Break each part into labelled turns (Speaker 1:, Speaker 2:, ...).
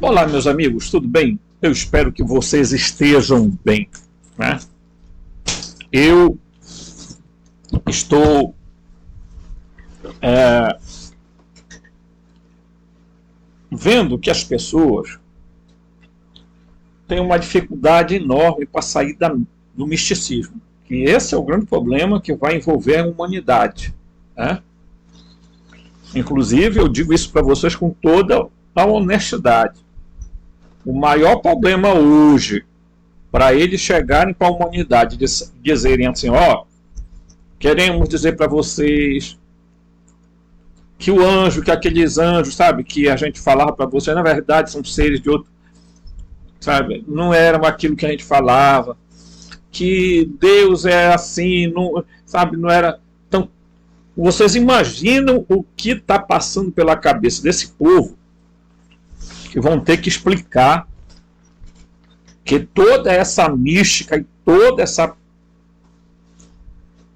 Speaker 1: Olá, meus amigos, tudo bem? Eu espero que vocês estejam bem, né? Eu estou vendo que as pessoas têm uma dificuldade enorme para sair do misticismo. E esse é o grande problema que vai envolver a humanidade, né? Inclusive, eu digo isso para vocês com toda a honestidade. O maior problema hoje, para eles chegarem para a humanidade, dizerem assim, ó, queremos dizer para vocês que o anjo, que aqueles anjos, sabe, que a gente falava para vocês, na verdade são seres de outro, sabe, não eram aquilo que a gente falava, que Deus é assim, não, sabe, não era. Então, vocês imaginam o que está passando pela cabeça desse povo, que vão ter que explicar que toda essa mística e toda essa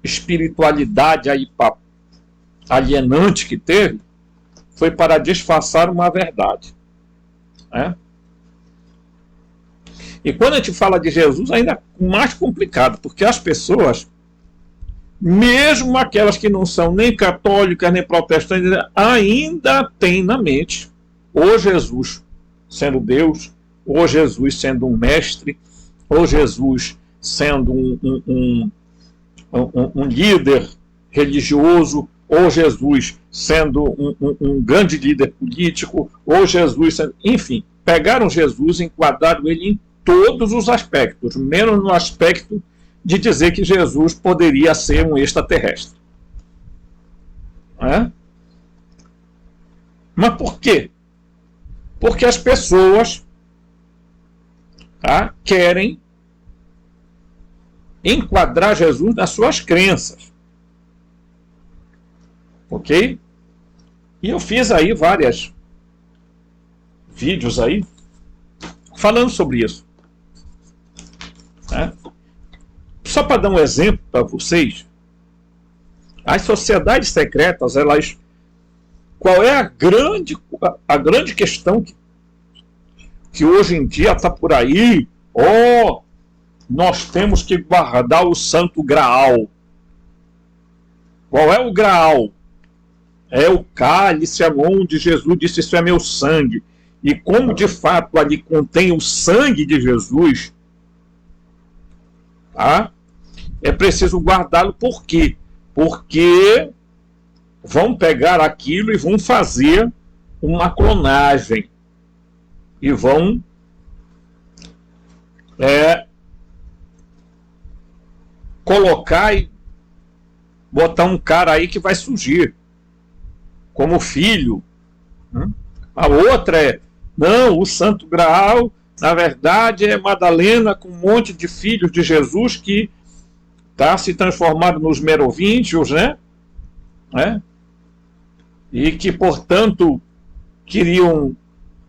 Speaker 1: espiritualidade aí alienante que teve foi para disfarçar uma verdade, né? E quando a gente fala de Jesus, ainda é mais complicado, porque as pessoas, mesmo aquelas que não são nem católicas nem protestantes, ainda têm na mente ou Jesus sendo Deus, ou Jesus sendo um mestre, ou Jesus sendo um líder religioso, ou Jesus sendo um grande líder político, ou Jesus sendo... Enfim, pegaram Jesus e enquadraram ele em todos os aspectos, menos no aspecto de dizer que Jesus poderia ser um extraterrestre. É? Mas por quê? Porque as pessoas querem enquadrar Jesus nas suas crenças. Ok? E eu fiz aí vários vídeos aí falando sobre isso. Só para dar um exemplo para vocês, as sociedades secretas, elas... Qual é a grande questão que hoje em dia está por aí? Nós temos que guardar o Santo Graal. Qual é o Graal? É o cálice onde Jesus disse, isso é meu sangue. E como de fato ali contém o sangue de Jesus, é preciso guardá-lo. Por quê? Porque vão pegar aquilo e vão fazer uma clonagem. E vão colocar e botar um cara aí que vai surgir como filho. A outra é, não, o Santo Graal, na verdade, é Madalena com um monte de filhos de Jesus que se transformaram nos merovíngios, né? E que, portanto, queriam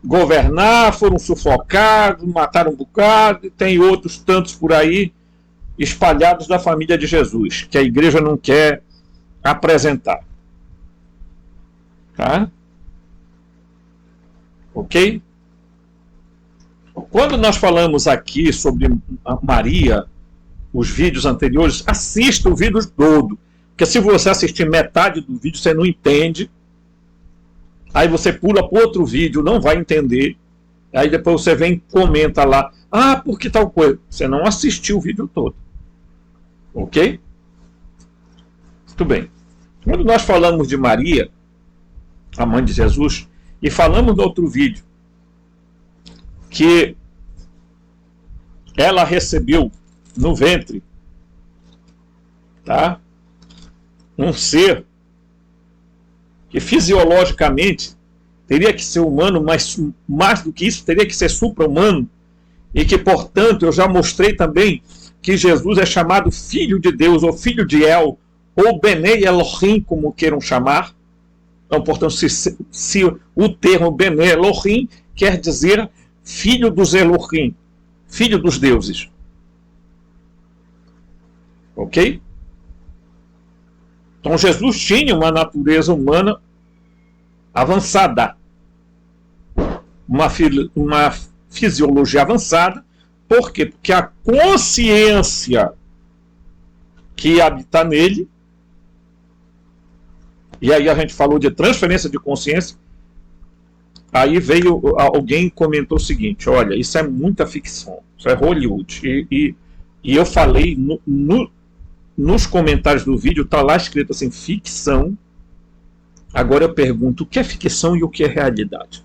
Speaker 1: governar, foram sufocados, mataram um bocado, e tem outros tantos por aí espalhados da família de Jesus, que a igreja não quer apresentar. Ok? Quando nós falamos aqui sobre Maria, os vídeos anteriores, assista o vídeo todo, porque se você assistir metade do vídeo, você não entende. Aí você pula para outro vídeo, não vai entender. Aí depois você vem e comenta lá, por que tal coisa? Você não assistiu o vídeo todo. Ok? Muito bem. Quando nós falamos de Maria, a mãe de Jesus, e falamos no outro vídeo que ela recebeu no ventre um ser que fisiologicamente teria que ser humano, mas mais do que isso, teria que ser supra-humano, e que, portanto, eu já mostrei também que Jesus é chamado Filho de Deus, ou Filho de El, ou Benei Elohim, como queiram chamar. Então, portanto, se o termo Benei Elohim quer dizer Filho dos Elohim, Filho dos deuses. Ok? Então, Jesus tinha uma natureza humana avançada. uma fisiologia avançada. Por quê? Porque a consciência que habita nele, e aí a gente falou de transferência de consciência, aí veio alguém comentou o seguinte: olha, isso é muita ficção, isso é Hollywood. E eu falei nos comentários do vídeo, está lá escrito assim, ficção. Agora eu pergunto, o que é ficção e o que é realidade?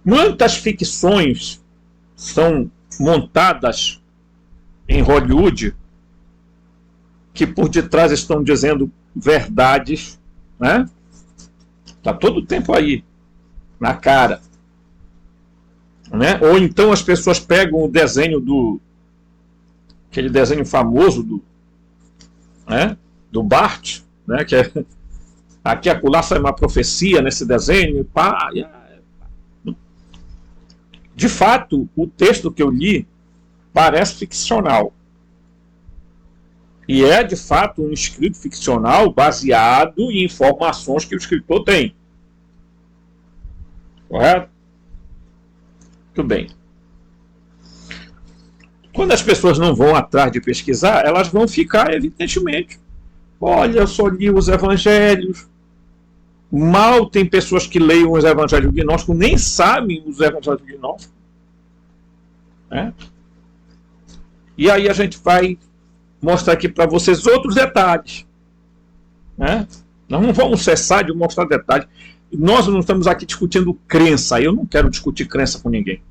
Speaker 1: Muitas ficções são montadas em Hollywood que por detrás estão dizendo verdades, né? Está todo o tempo aí, na cara. Né? Ou então as pessoas pegam o desenho aquele desenho famoso do Bart, né? Que é, aqui acolá sai uma profecia nesse desenho, e pá. De fato, o texto que eu li parece ficcional. E é, de fato, um escrito ficcional baseado em informações que o escritor tem. Correto? Muito bem. Quando as pessoas não vão atrás de pesquisar, elas vão ficar, evidentemente. Olha, eu só li os evangelhos. Mal tem pessoas que leiam os evangelhos gnósticos, nem sabem os evangelhos gnósticos. Né? E aí a gente vai mostrar aqui para vocês outros detalhes. Né? Nós não vamos cessar de mostrar detalhes. Nós não estamos aqui discutindo crença. Eu não quero discutir crença com ninguém.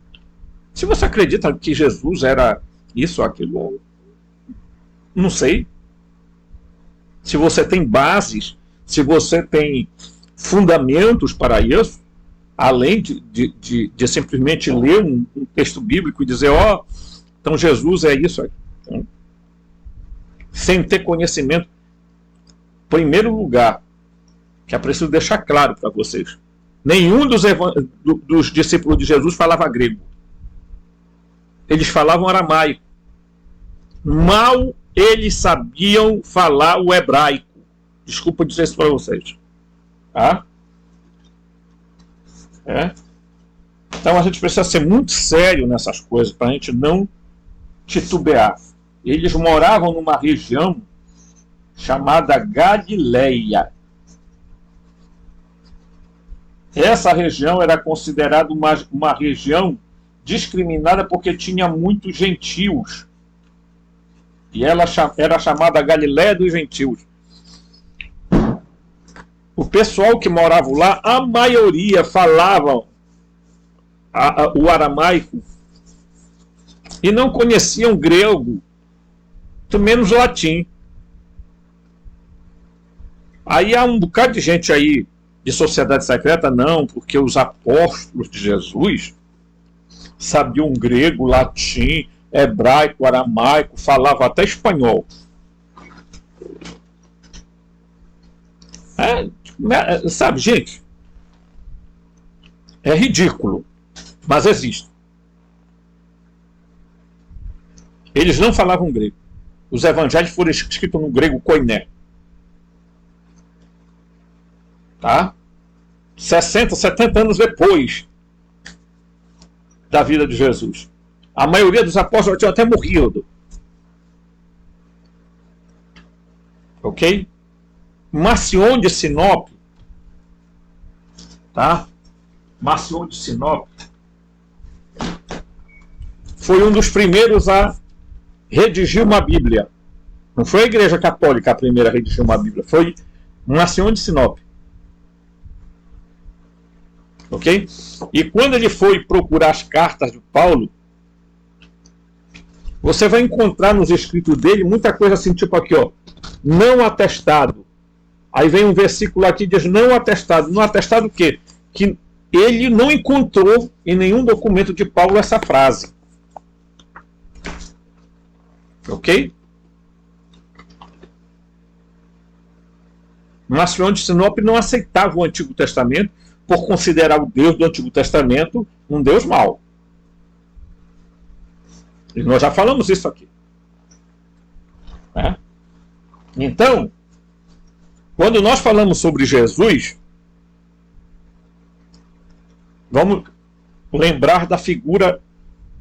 Speaker 1: Se você acredita que Jesus era isso ou aquilo, não sei. Se você tem bases, se você tem fundamentos para isso, além de simplesmente ler um texto bíblico e dizer, ó, então Jesus é isso aqui. Então, sem ter conhecimento, em primeiro lugar, que é preciso deixar claro para vocês, nenhum dos discípulos de Jesus falava grego. Eles falavam aramaico. Mal eles sabiam falar o hebraico. Desculpa dizer isso para vocês. Tá? Então a gente precisa ser muito sério nessas coisas para a gente não titubear. Eles moravam numa região chamada Galileia. Essa região era considerada uma região discriminada porque tinha muitos gentios. E ela era chamada Galileia dos gentios. O pessoal que morava lá, a maioria falavam o aramaico e não conheciam grego, muito menos latim. Aí há um bocado de gente aí de sociedade secreta, não, porque os apóstolos de Jesus sabiam grego, latim, hebraico, aramaico, falavam até espanhol. Sabe, gente, é ridículo, mas existe. Eles não falavam grego. Os evangelhos foram escritos no grego koiné. Tá? 60, 70 anos depois da vida de Jesus. A maioria dos apóstolos tinham até morrido. Ok? Marcion de Sinope, tá? Marcion de Sinope foi um dos primeiros a redigir uma Bíblia. Não foi a Igreja Católica a primeira a redigir uma Bíblia, foi Marcion de Sinope. Ok? E quando ele foi procurar as cartas de Paulo, você vai encontrar nos escritos dele muita coisa assim, tipo aqui, ó, não atestado. Aí vem um versículo aqui que diz não atestado. Não atestado o quê? Que ele não encontrou em nenhum documento de Paulo essa frase. Ok? Marcion de Sinope não aceitava o Antigo Testamento por considerar o Deus do Antigo Testamento um Deus mau. E nós já falamos isso aqui. Né? Então, quando nós falamos sobre Jesus, Vamos lembrar da figura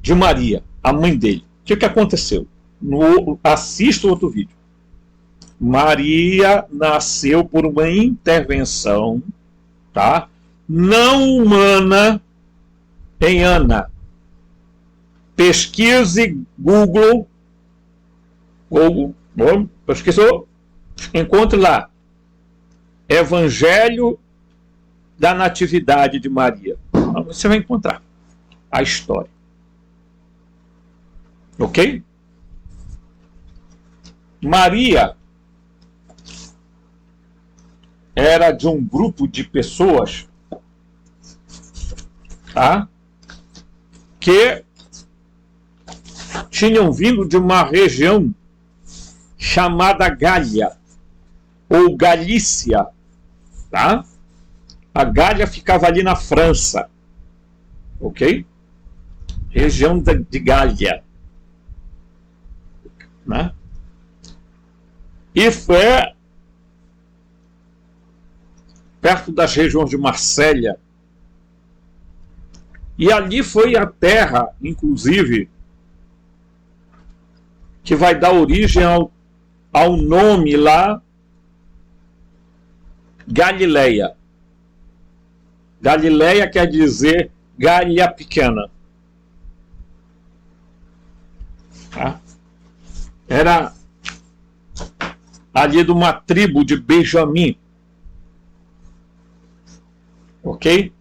Speaker 1: de Maria, a mãe dele. O que aconteceu? Assista o outro vídeo. Maria nasceu por uma intervenção, tá? Não humana em Ana. Pesquise Google, pesquisou, encontre lá. Evangelho da Natividade de Maria. Você vai encontrar a história. Ok? Maria era de um grupo de pessoas, tá? Que tinham vindo de uma região chamada Gália ou Galícia, tá? A Gália ficava ali na França, ok? Região de Gália, né? E foi perto das regiões de Marsella. E ali foi a terra, inclusive, que vai dar origem ao nome lá, Galileia. Galileia quer dizer Gália pequena. Tá? Era ali de uma tribo de Benjamim. Ok?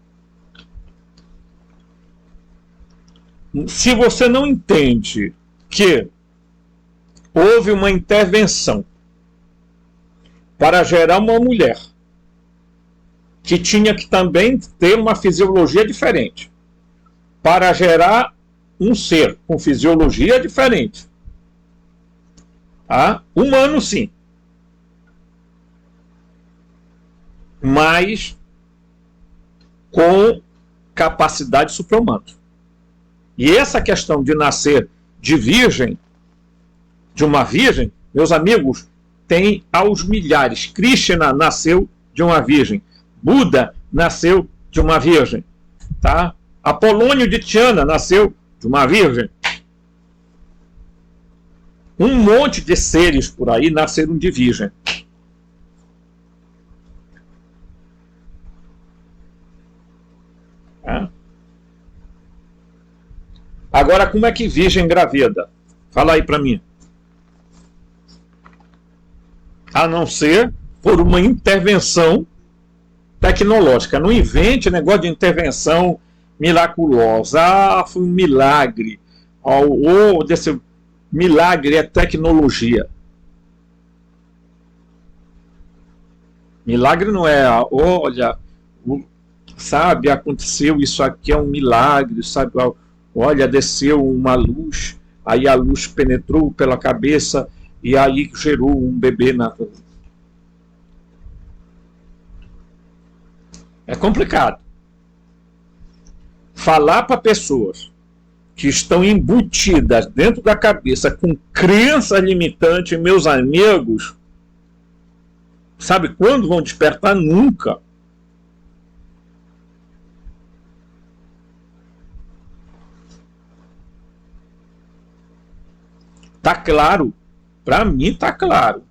Speaker 1: Se você não entende que houve uma intervenção para gerar uma mulher que tinha que também ter uma fisiologia diferente, para gerar um ser com fisiologia diferente, tá? Humano sim, mas com capacidade supra-humana. E essa questão de nascer de virgem, de uma virgem, meus amigos, tem aos milhares. Krishna nasceu de uma virgem. Buda nasceu de uma virgem. Tá? Apolônio de Tiana nasceu de uma virgem. Um monte de seres por aí nasceram de virgem. Tá? Agora, como é que virgem engravida? Fala aí para mim. A não ser por uma intervenção tecnológica. Não invente negócio de intervenção miraculosa. Ah, foi um milagre. Ou desse milagre é tecnologia. Milagre não é, olha, sabe, aconteceu isso aqui, é um milagre, sabe, olha, desceu uma luz, aí a luz penetrou pela cabeça e aí gerou um bebê na... É complicado. Falar para pessoas que estão embutidas dentro da cabeça com crença limitante, meus amigos, sabe quando vão despertar? Nunca. Tá claro? Para mim tá claro.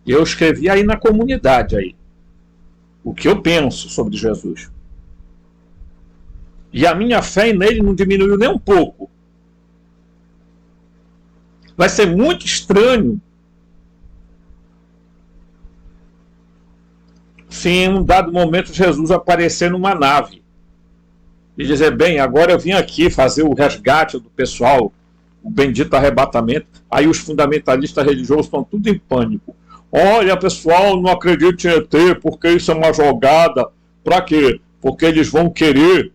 Speaker 1: Eu escrevi aí na comunidade aí o que eu penso sobre Jesus. E a minha fé nele não diminuiu nem um pouco. Vai ser muito estranho se em um dado momento Jesus aparecer numa nave e dizer, bem, agora eu vim aqui fazer o resgate do pessoal, o bendito arrebatamento. Aí os fundamentalistas religiosos estão tudo em pânico. Olha, pessoal, não acredite em ET, porque isso é uma jogada. Para quê? Porque eles vão querer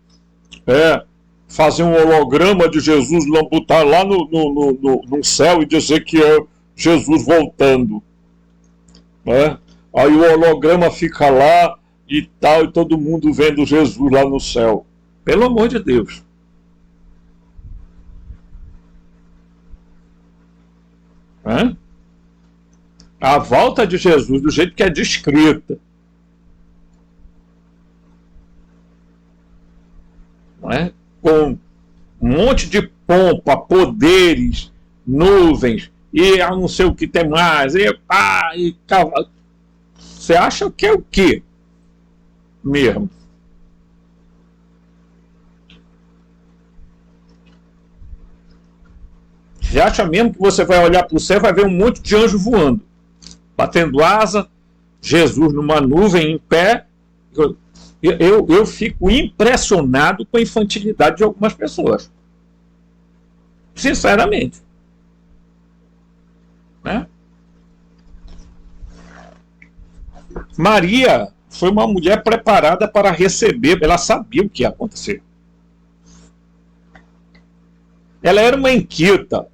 Speaker 1: fazer um holograma de Jesus, botar lá no céu e dizer que é Jesus voltando. Né? Aí o holograma fica lá e tal, e todo mundo vendo Jesus lá no céu. Pelo amor de Deus. A volta de Jesus, do jeito que é descrita, não é? Com um monte de pompa, poderes, nuvens, e não sei o que tem mais, você acha que é o quê mesmo? Você acha mesmo que você vai olhar para o céu e vai ver um monte de anjo voando, batendo asa, Jesus numa nuvem em pé? Eu fico impressionado com a infantilidade de algumas pessoas. Sinceramente. Né? Maria foi uma mulher preparada para receber, ela sabia o que ia acontecer. Ela era uma enquita.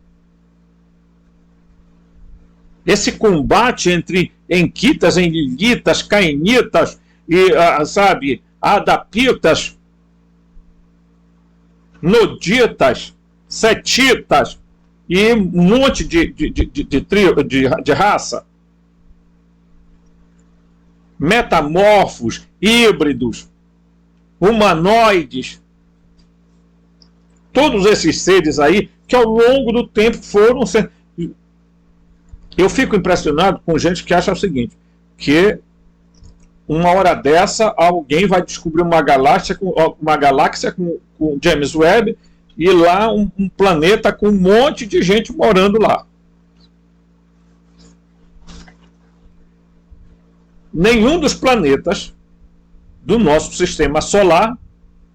Speaker 1: Esse combate entre enquitas, enlilitas, cainitas e, sabe, adapitas, noditas, setitas e um monte de raça, metamorfos, híbridos, humanoides, todos esses seres aí que ao longo do tempo foram sendo... Eu fico impressionado com gente que acha o seguinte, que uma hora dessa alguém vai descobrir uma galáxia com James Webb e lá um planeta com um monte de gente morando lá. Nenhum dos planetas do nosso sistema solar,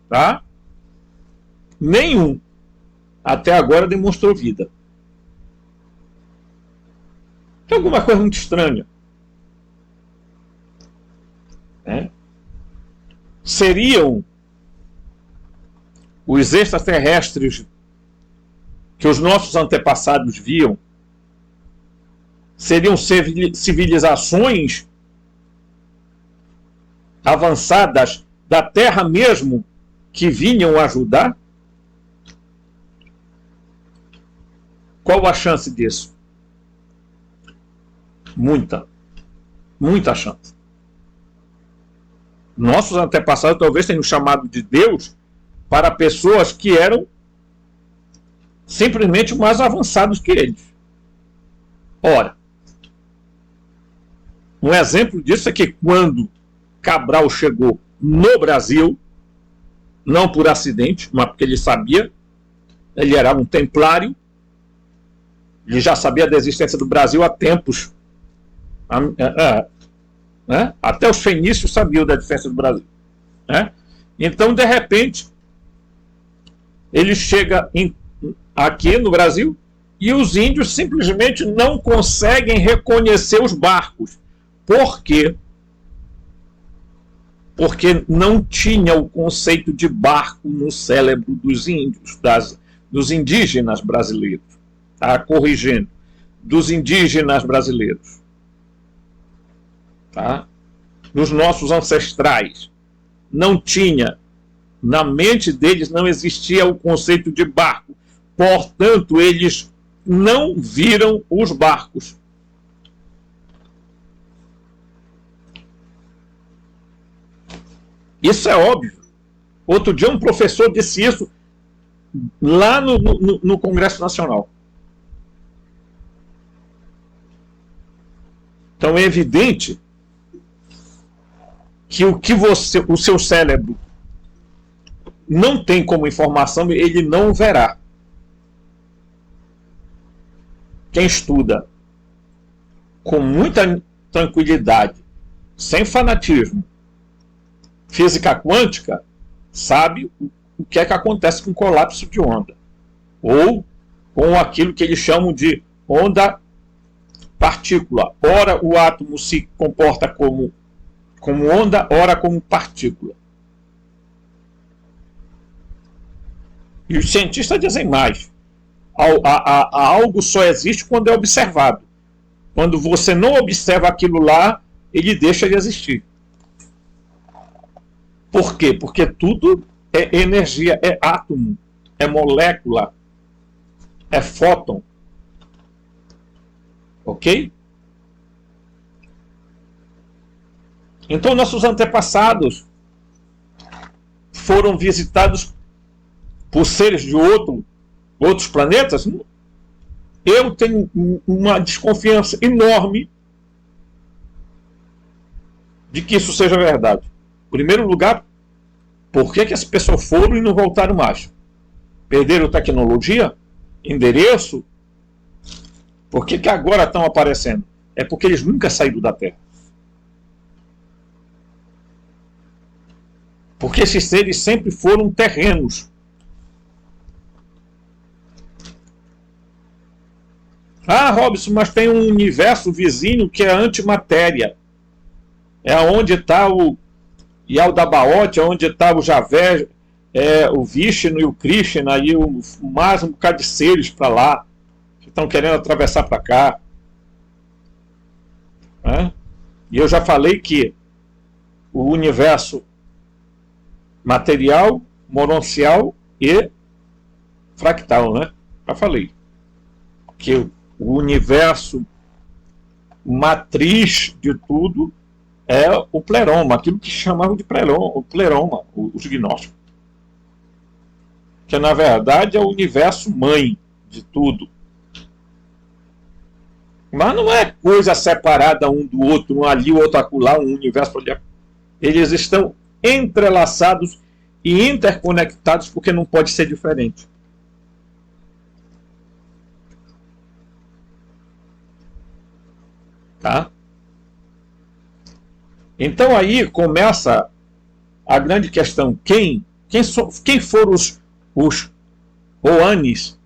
Speaker 1: tá? Nenhum até agora demonstrou vida. Tem alguma coisa muito estranha. Né? Seriam os extraterrestres que os nossos antepassados viam? Seriam civilizações avançadas da Terra mesmo que vinham ajudar? Qual a chance disso? Muita chance. Nossos antepassados talvez tenham chamado de Deus para pessoas que eram simplesmente mais avançados que eles. Ora, um exemplo disso é que quando Cabral chegou no Brasil, não por acidente, mas porque ele sabia, ele era um templário, ele já sabia da existência do Brasil há tempos. Né? Até os fenícios sabiam da existência do Brasil. Né? Então, de repente, ele chega aqui no Brasil e os índios simplesmente não conseguem reconhecer os barcos. Por quê? Porque não tinha o conceito de barco no cérebro dos índios, dos indígenas brasileiros. Tá? Corrigindo, dos indígenas brasileiros. Tá? Nos nossos ancestrais não tinha, na mente deles não existia o conceito de barco, portanto eles não viram os barcos. Isso é óbvio. Outro dia um professor disse isso lá no Congresso Nacional. Então é evidente que o seu cérebro não tem como informação, ele não verá. Quem estuda com muita tranquilidade, sem fanatismo, física quântica, sabe o que é que acontece com colapso de onda. Ou com aquilo que eles chamam de onda partícula. Ora o átomo se comporta como onda, ora como partícula. E os cientistas dizem mais. Algo só existe quando é observado. Quando você não observa aquilo lá, ele deixa de existir. Por quê? Porque tudo é energia, é átomo, é molécula, é fóton. Ok? Então, nossos antepassados foram visitados por seres de outros planetas, eu tenho uma desconfiança enorme de que isso seja verdade. Em primeiro lugar, por que as pessoas foram e não voltaram mais? Perderam tecnologia? Endereço? Por que agora estão aparecendo? É porque eles nunca saíram da Terra. Porque esses seres sempre foram terrenos. Ah, Robson, mas tem um universo vizinho que é antimatéria. É onde está o Yaldabaoth, é onde está o Javé, o Vishnu e o Krishna e mais um bocado de seres para lá, que estão querendo atravessar para cá. E eu já falei que o universo material, moroncial e fractal, né? Já falei que o universo matriz de tudo é o pleroma, aquilo que chamavam de pleroma, os gnósticos. Que na verdade é o universo mãe de tudo. Mas não é coisa separada um do outro, um ali, o outro acolá, um universo ali. Eles estão entrelaçados e interconectados porque não pode ser diferente. Tá? Então aí começa a grande questão. Quem foram os Oanes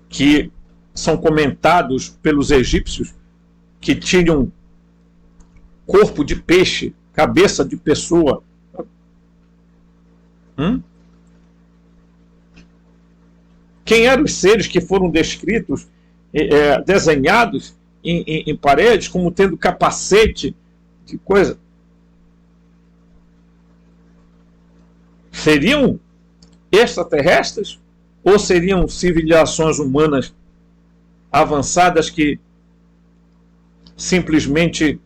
Speaker 1: que são comentados pelos egípcios, que tinham corpo de peixe, cabeça de pessoa? Quem eram os seres que foram descritos, desenhados em paredes, como tendo capacete de coisa? Seriam extraterrestres? Ou seriam civilizações humanas avançadas que simplesmente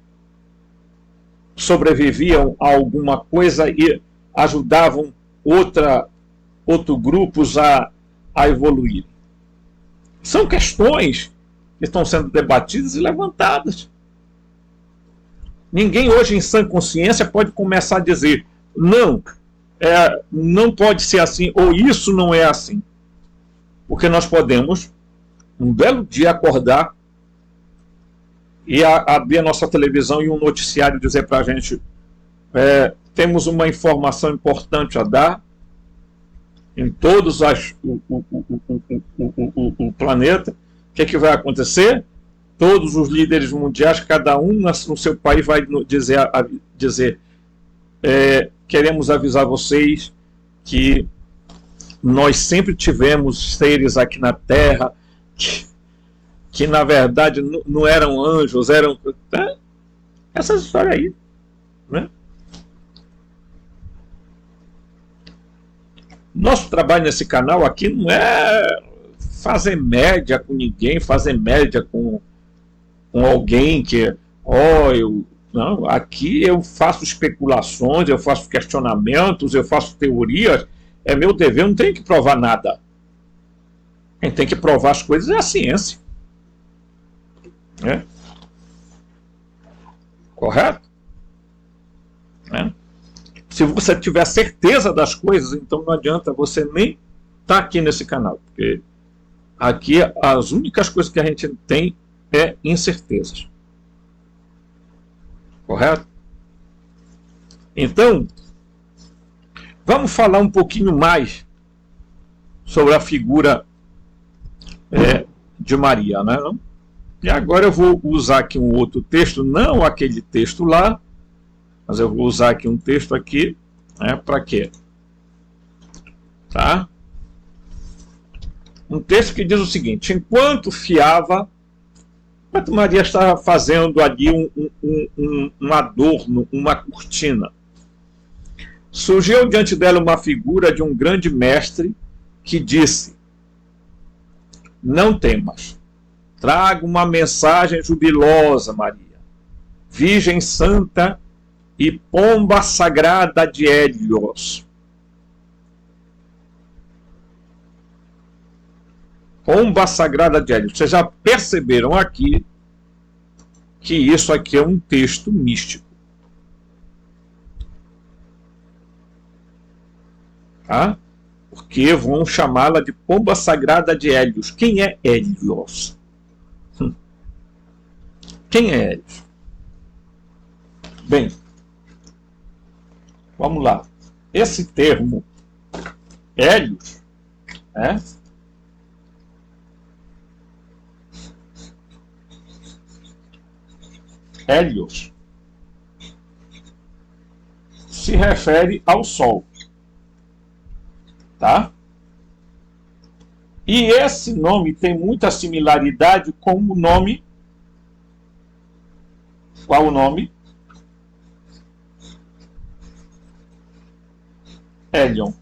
Speaker 1: sobreviviam a alguma coisa e ajudavam outros grupos a evoluir? São questões que estão sendo debatidas e levantadas. Ninguém hoje em sã consciência pode começar a dizer não, não pode ser assim, ou isso não é assim. Porque nós podemos um belo dia acordar e abrir a nossa televisão e um noticiário dizer para a gente temos uma informação importante a dar em todos o planeta. O que vai acontecer? Todos os líderes mundiais, cada um no seu país, vai dizer queremos avisar vocês que nós sempre tivemos seres aqui na Terra que na verdade não eram anjos, eram essa história aí, né? Nosso trabalho nesse canal aqui não é fazer média com ninguém, fazer média com alguém que não, aqui eu faço especulações, eu faço questionamentos, eu faço teorias. É meu dever, eu não tenho que provar nada. Quem tem que provar as coisas é a ciência. Correto? Se você tiver certeza das coisas, então não adianta você nem estar aqui nesse canal, porque aqui as únicas coisas que a gente tem é incertezas. Correto? Então, vamos falar um pouquinho mais sobre a figura de Maria, né? E agora eu vou usar aqui um outro texto, não aquele texto lá, mas eu vou usar aqui um texto aqui, para quê? Tá? Um texto que diz o seguinte: enquanto Maria estava fazendo ali um adorno, uma cortina, surgiu diante dela uma figura de um grande mestre que disse: não temas, trago uma mensagem jubilosa, Maria, Virgem Santa e pomba sagrada de Hélios. Pomba sagrada de Hélios. Vocês já perceberam aqui que isso aqui é um texto místico. Tá? Porque vão chamá-la de pomba sagrada de Hélios. Quem é Hélios? Quem é Hélios? Bem, vamos lá. Esse termo Hélios, né? Hélios se refere ao Sol, tá? E esse nome tem muita similaridade com o nome. Qual o nome? Hélion.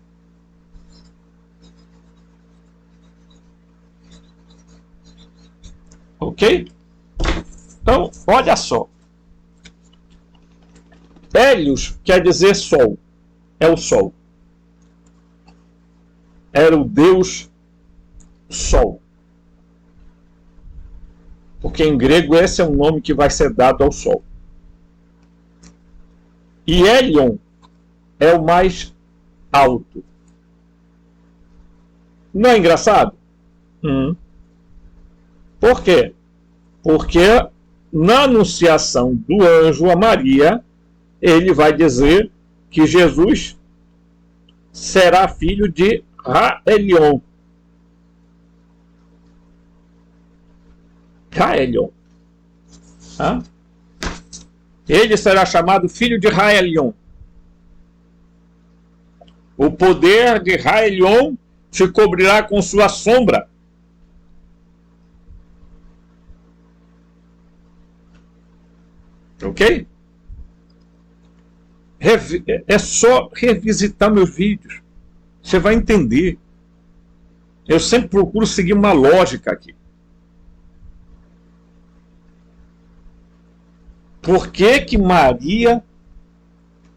Speaker 1: Ok? Então, olha só. Hélios quer dizer sol. É o sol. Era o Deus Sol. Porque em grego esse é um nome que vai ser dado ao Sol. E Hélion é o mais alto. Não é engraçado? Por quê? Porque na anunciação do anjo a Maria, ele vai dizer que Jesus será filho de Raelion. Raelion. Ele será chamado filho de Raelion. O poder de Raelion te cobrirá com sua sombra. Ok? É só revisitar meus vídeos. Você vai entender. Eu sempre procuro seguir uma lógica aqui. Por que que Maria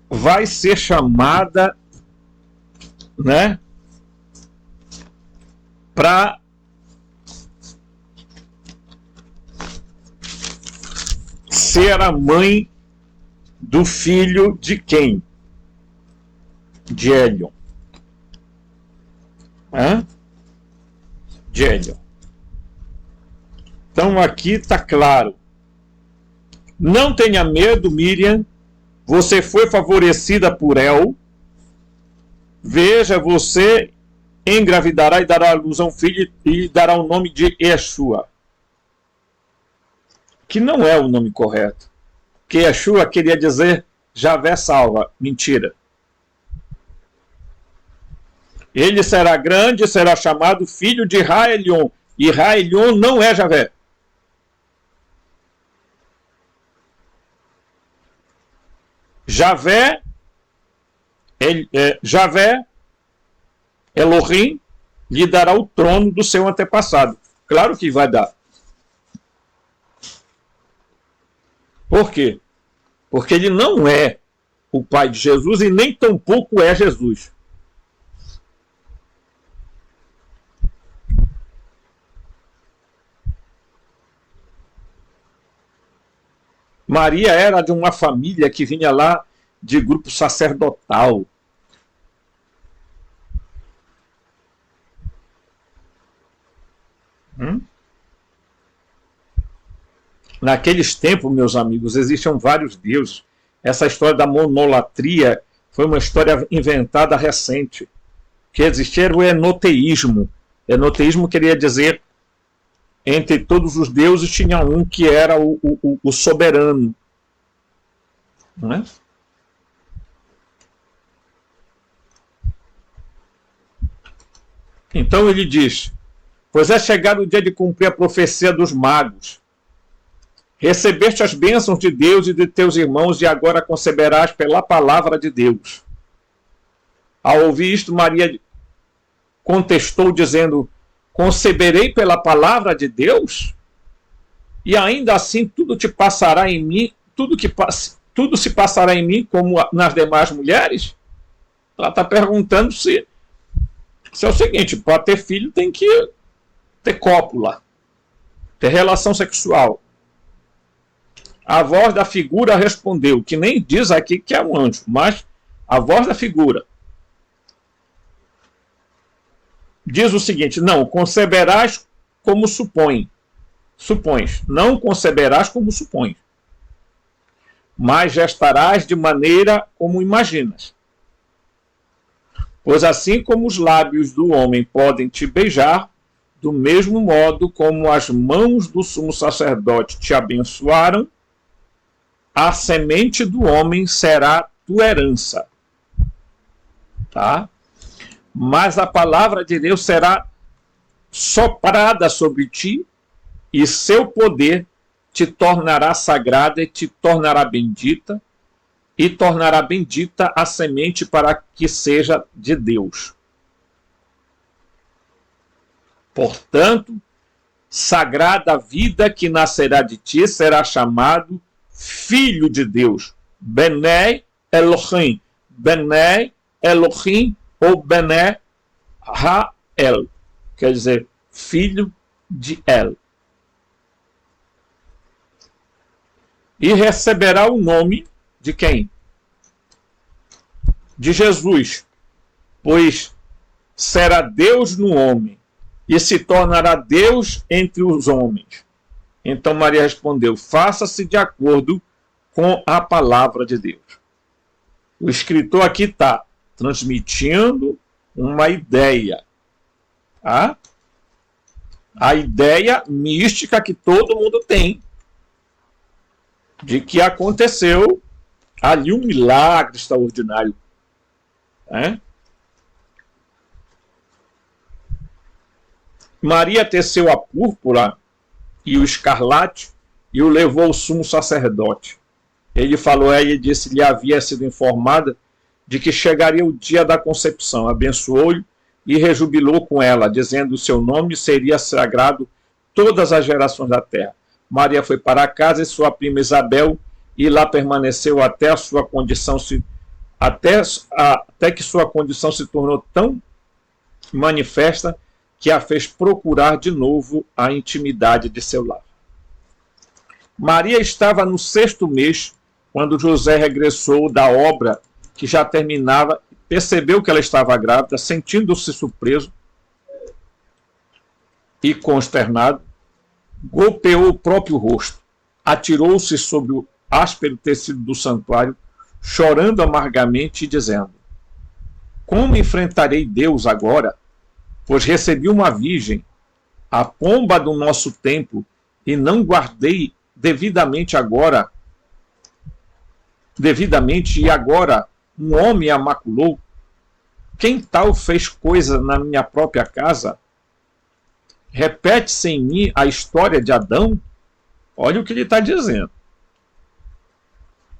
Speaker 1: vai ser chamada, né, para ser a mãe do filho de quem? De Hélion. De Hélion. Então aqui está claro. Não tenha medo, Miriam. Você foi favorecida por El. Veja, você engravidará e dará à luz a um filho e dará o nome de Yeshua. Que não é o nome correto. Que Yeshua queria dizer Javé salva. Mentira. Ele será grande e será chamado filho de Raelion. E Raelion não é Javé. Javé, Elohim, lhe dará o trono do seu antepassado. Claro que vai dar. Por quê? Porque ele não é o pai de Jesus e nem tampouco é Jesus. Maria era de uma família que vinha lá de grupo sacerdotal. Naqueles tempos, meus amigos, existiam vários deuses. Essa história da monolatria foi uma história inventada recente. O que existia era o enoteísmo. Enoteísmo queria dizer, entre todos os deuses, tinha um que era o soberano. Não é? Então ele diz: pois é chegado o dia de cumprir a profecia dos magos. Recebeste as bênçãos de Deus e de teus irmãos, e agora conceberás pela palavra de Deus. Ao ouvir isto, Maria contestou, dizendo: conceberei pela palavra de Deus? E ainda assim tudo te passará em mim, tudo se passará em mim como nas demais mulheres? Ela está perguntando se é o seguinte: para ter filho tem que ter cópula, ter relação sexual. A voz da figura respondeu, que nem diz aqui que é um anjo, mas a voz da figura diz o seguinte: não conceberás como supões, não conceberás como supões, mas gestarás de maneira como imaginas. Pois assim como os lábios do homem podem te beijar, do mesmo modo como as mãos do sumo sacerdote te abençoaram, a semente do homem será tua herança. Tá? Mas a palavra de Deus será soprada sobre ti, e seu poder te tornará sagrada e te tornará bendita, e tornará bendita a semente para que seja de Deus. Portanto, sagrada vida que nascerá de ti será chamado Filho de Deus. Bené Elohim. Bené Elohim ou Bené Rael. Quer dizer, filho de El. E receberá o nome de quem? De Jesus. Pois será Deus no homem e se tornará Deus entre os homens. Então Maria respondeu: faça-se de acordo com a palavra de Deus. O escritor aqui está transmitindo uma ideia. Tá? A ideia mística que todo mundo tem de que aconteceu ali um milagre extraordinário. Né? Maria teceu a púrpura e o escarlate e o levou ao sumo sacerdote. Ele falou a ela e disse: lhe havia sido informada de que chegaria o dia da concepção. Abençoou-lhe e rejubilou com ela, dizendo: o seu nome seria sagrado todas as gerações da terra. Maria foi para casa e sua prima Isabel, e lá permaneceu até que sua condição se tornou tão manifesta que a fez procurar de novo a intimidade de seu lar. Maria estava no 6º mês, quando José regressou da obra que já terminava, percebeu que ela estava grávida, sentindo-se surpreso e consternado, golpeou o próprio rosto, atirou-se sobre o áspero tecido do santuário, chorando amargamente e dizendo: como enfrentarei Deus agora? Pois recebi uma virgem, a pomba do nosso templo, e não guardei devidamente, e agora um homem a maculou. Quem tal fez coisa na minha própria casa? Repete-se em mim a história de Adão? Olha o que ele está dizendo.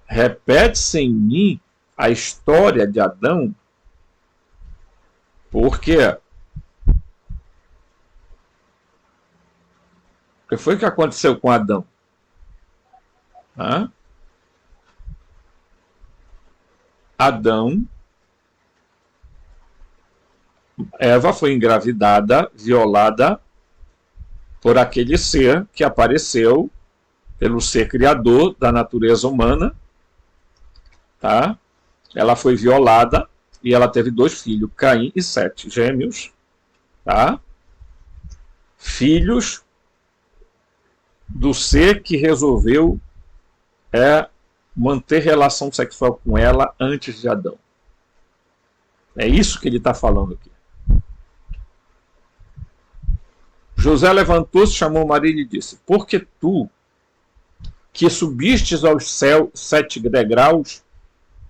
Speaker 1: Repete-se em mim a história de Adão? Por quê? O que foi que aconteceu com Adão? Eva foi engravidada, violada por aquele ser que apareceu pelo ser criador da natureza humana. Tá? Ela foi violada e ela teve 2 filhos, Caim e Sete, gêmeos. Tá? Filhos do ser que resolveu manter relação sexual com ela antes de Adão. É isso que ele está falando aqui. José levantou-se, chamou Maria e lhe disse: porque tu, que subistes aos céus 7 degraus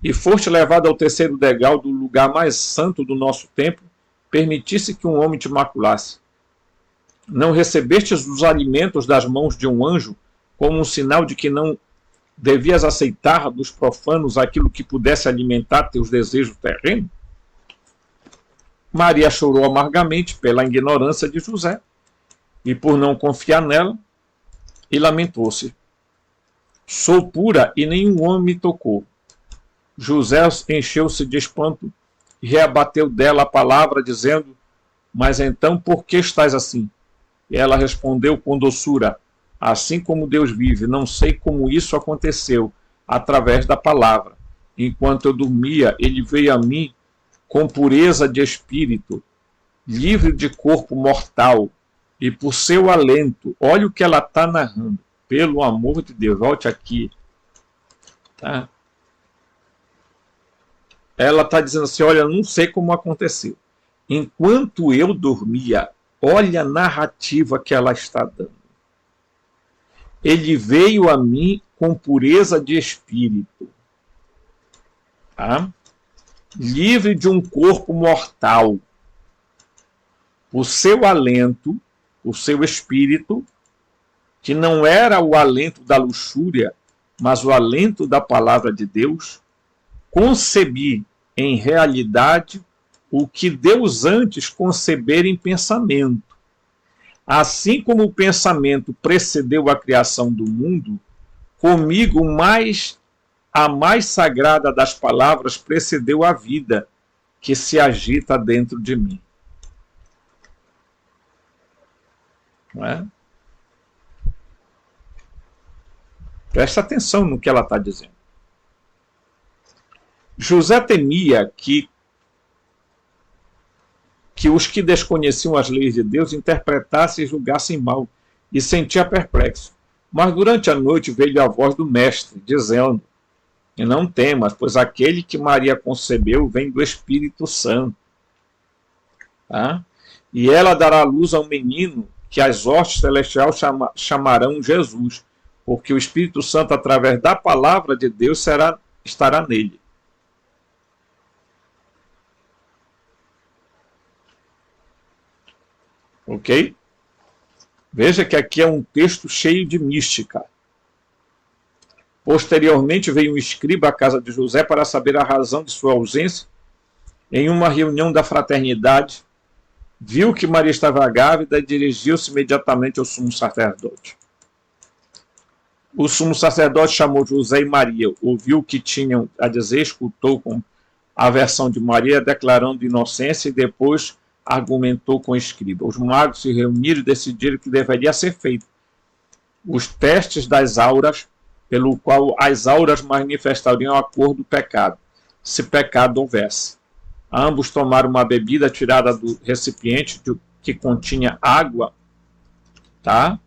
Speaker 1: e foste levado ao 3º degrau do lugar mais santo do nosso templo, permitisse que um homem te maculasse? Não recebestes os alimentos das mãos de um anjo como um sinal de que não devias aceitar dos profanos aquilo que pudesse alimentar teus desejos terrenos? Maria chorou amargamente pela ignorância de José e por não confiar nela, e lamentou-se: sou pura e nenhum homem me tocou. José encheu-se de espanto e reabateu dela a palavra, dizendo: mas então por que estás assim? E ela respondeu com doçura: assim como Deus vive, não sei como isso aconteceu, através da palavra. Enquanto eu dormia, ele veio a mim com pureza de espírito, livre de corpo mortal, e por seu alento, olha o que ela está narrando, pelo amor de Deus, volte aqui, tá? Ela está dizendo assim, olha, não sei como aconteceu. Enquanto eu dormia, olha a narrativa que ela está dando. Ele veio a mim com pureza de espírito, tá? Livre de um corpo mortal. O seu alento, o seu espírito, que não era o alento da luxúria, mas o alento da palavra de Deus, concebi em realidade o que Deus antes concebera em pensamento. Assim como o pensamento precedeu a criação do mundo, comigo a mais sagrada das palavras precedeu a vida que se agita dentro de mim. Não é? Presta atenção no que ela está dizendo. José temia que os que desconheciam as leis de Deus interpretassem e julgassem mal, e sentia perplexo. Mas durante a noite veio a voz do mestre, dizendo: e não temas, pois aquele que Maria concebeu vem do Espírito Santo. Tá? E ela dará luz a um menino que as hostes celestiais chamarão Jesus, porque o Espírito Santo, através da palavra de Deus, estará nele. Ok? Veja que aqui é um texto cheio de mística. Posteriormente veio um escriba à casa de José para saber a razão de sua ausência. Em uma reunião da fraternidade, viu que Maria estava grávida e dirigiu-se imediatamente ao sumo sacerdote. O sumo sacerdote chamou José e Maria, ouviu o que tinham a dizer, escutou com a versão de Maria, declarando inocência, e depois argumentou com o escriba. Os magos se reuniram e decidiram que deveria ser feito os testes das auras, pelo qual as auras manifestariam a cor do pecado, se pecado houvesse. Ambos tomaram uma bebida tirada do recipiente que continha água, tá?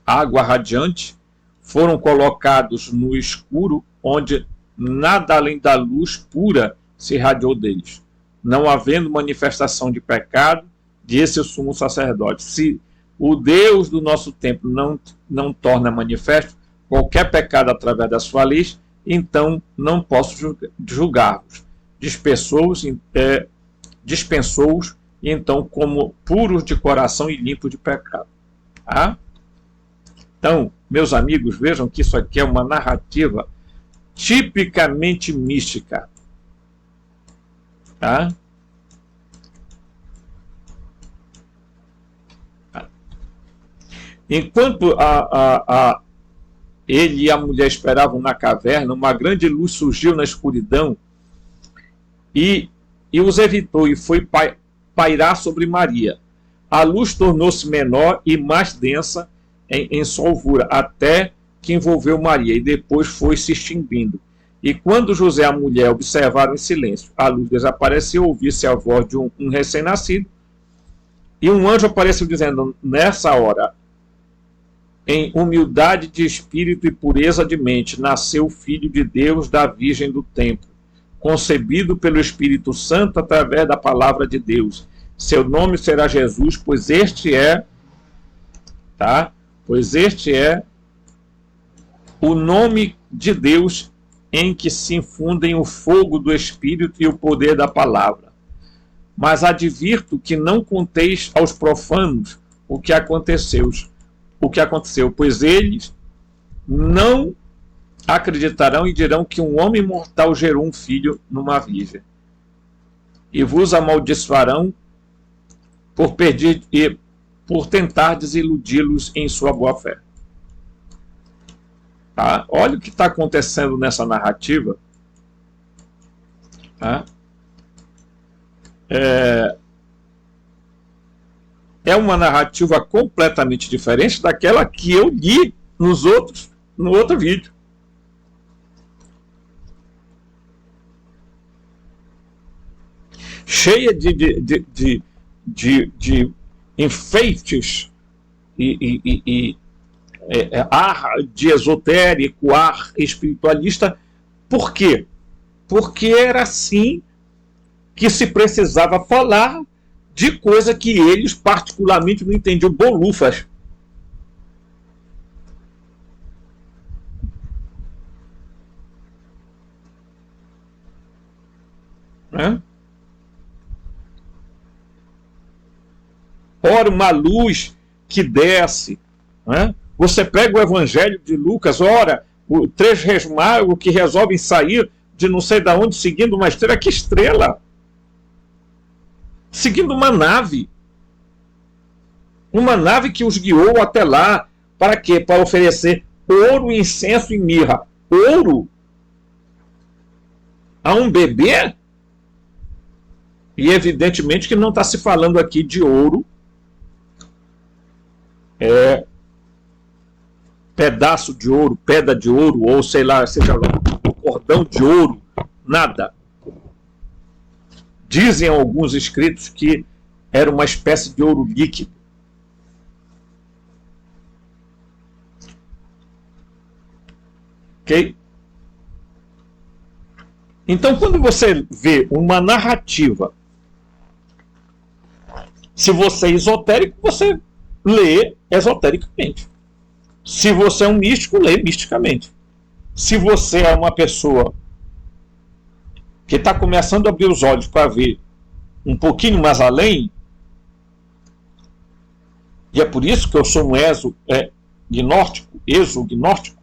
Speaker 1: Água radiante, foram colocados no escuro, onde nada além da luz pura se irradiou deles. Não havendo manifestação de pecado, disse o sumo sacerdote: se o Deus do nosso tempo não torna manifesto qualquer pecado através da sua lei, então não posso julgar-vos. Dispensou-os, e então, como puros de coração e limpos de pecado. Tá? Então, meus amigos, vejam que isso aqui é uma narrativa tipicamente mística. Tá? Enquanto ele e a mulher esperavam na caverna, uma grande luz surgiu na escuridão e os evitou e foi pairar sobre Maria. A luz tornou-se menor e mais densa em sua alvura, até que envolveu Maria, e depois foi se extinguindo. E quando José e a mulher observaram em silêncio, a luz desapareceu, ouviu-se a voz de um recém-nascido, e um anjo apareceu dizendo: nessa hora, em humildade de espírito e pureza de mente, nasceu o Filho de Deus da Virgem do Templo, concebido pelo Espírito Santo através da palavra de Deus. Seu nome será Jesus, pois este é o nome de Deus em que se infundem o fogo do Espírito e o poder da palavra. Mas advirto que não conteis aos profanos o que aconteceu, pois eles não acreditarão e dirão que um homem mortal gerou um filho numa virgem. E vos amaldiçoarão por tentar desiludi-los em sua boa fé. Tá? Olha o que está acontecendo nessa narrativa. Tá? é uma narrativa completamente diferente daquela que eu li no outro vídeo. Cheia de enfeites e ar de esotérico, ar espiritualista. Por quê? Porque era assim que se precisava falar de coisa que eles particularmente não entendiam, bolufas. Né? Ora, uma luz que desce. Né? Você pega o Evangelho de Lucas, ora, três reis magos que resolvem sair de não sei de onde, seguindo uma estrela. Que estrela? Seguindo uma nave. Uma nave que os guiou até lá. Para quê? Para oferecer ouro, incenso e mirra. Ouro? A um bebê? E evidentemente que não está se falando aqui de ouro, pedaço de ouro, pedra de ouro, ou sei lá, seja lá, cordão de ouro, nada. Dizem alguns escritos que era uma espécie de ouro líquido. Ok? Então, quando você vê uma narrativa, se você é esotérico, você lê esotericamente. Se você é um místico, lê misticamente. Se você é uma pessoa que está começando a abrir os olhos para ver um pouquinho mais além, e é por isso que eu sou um exognóstico,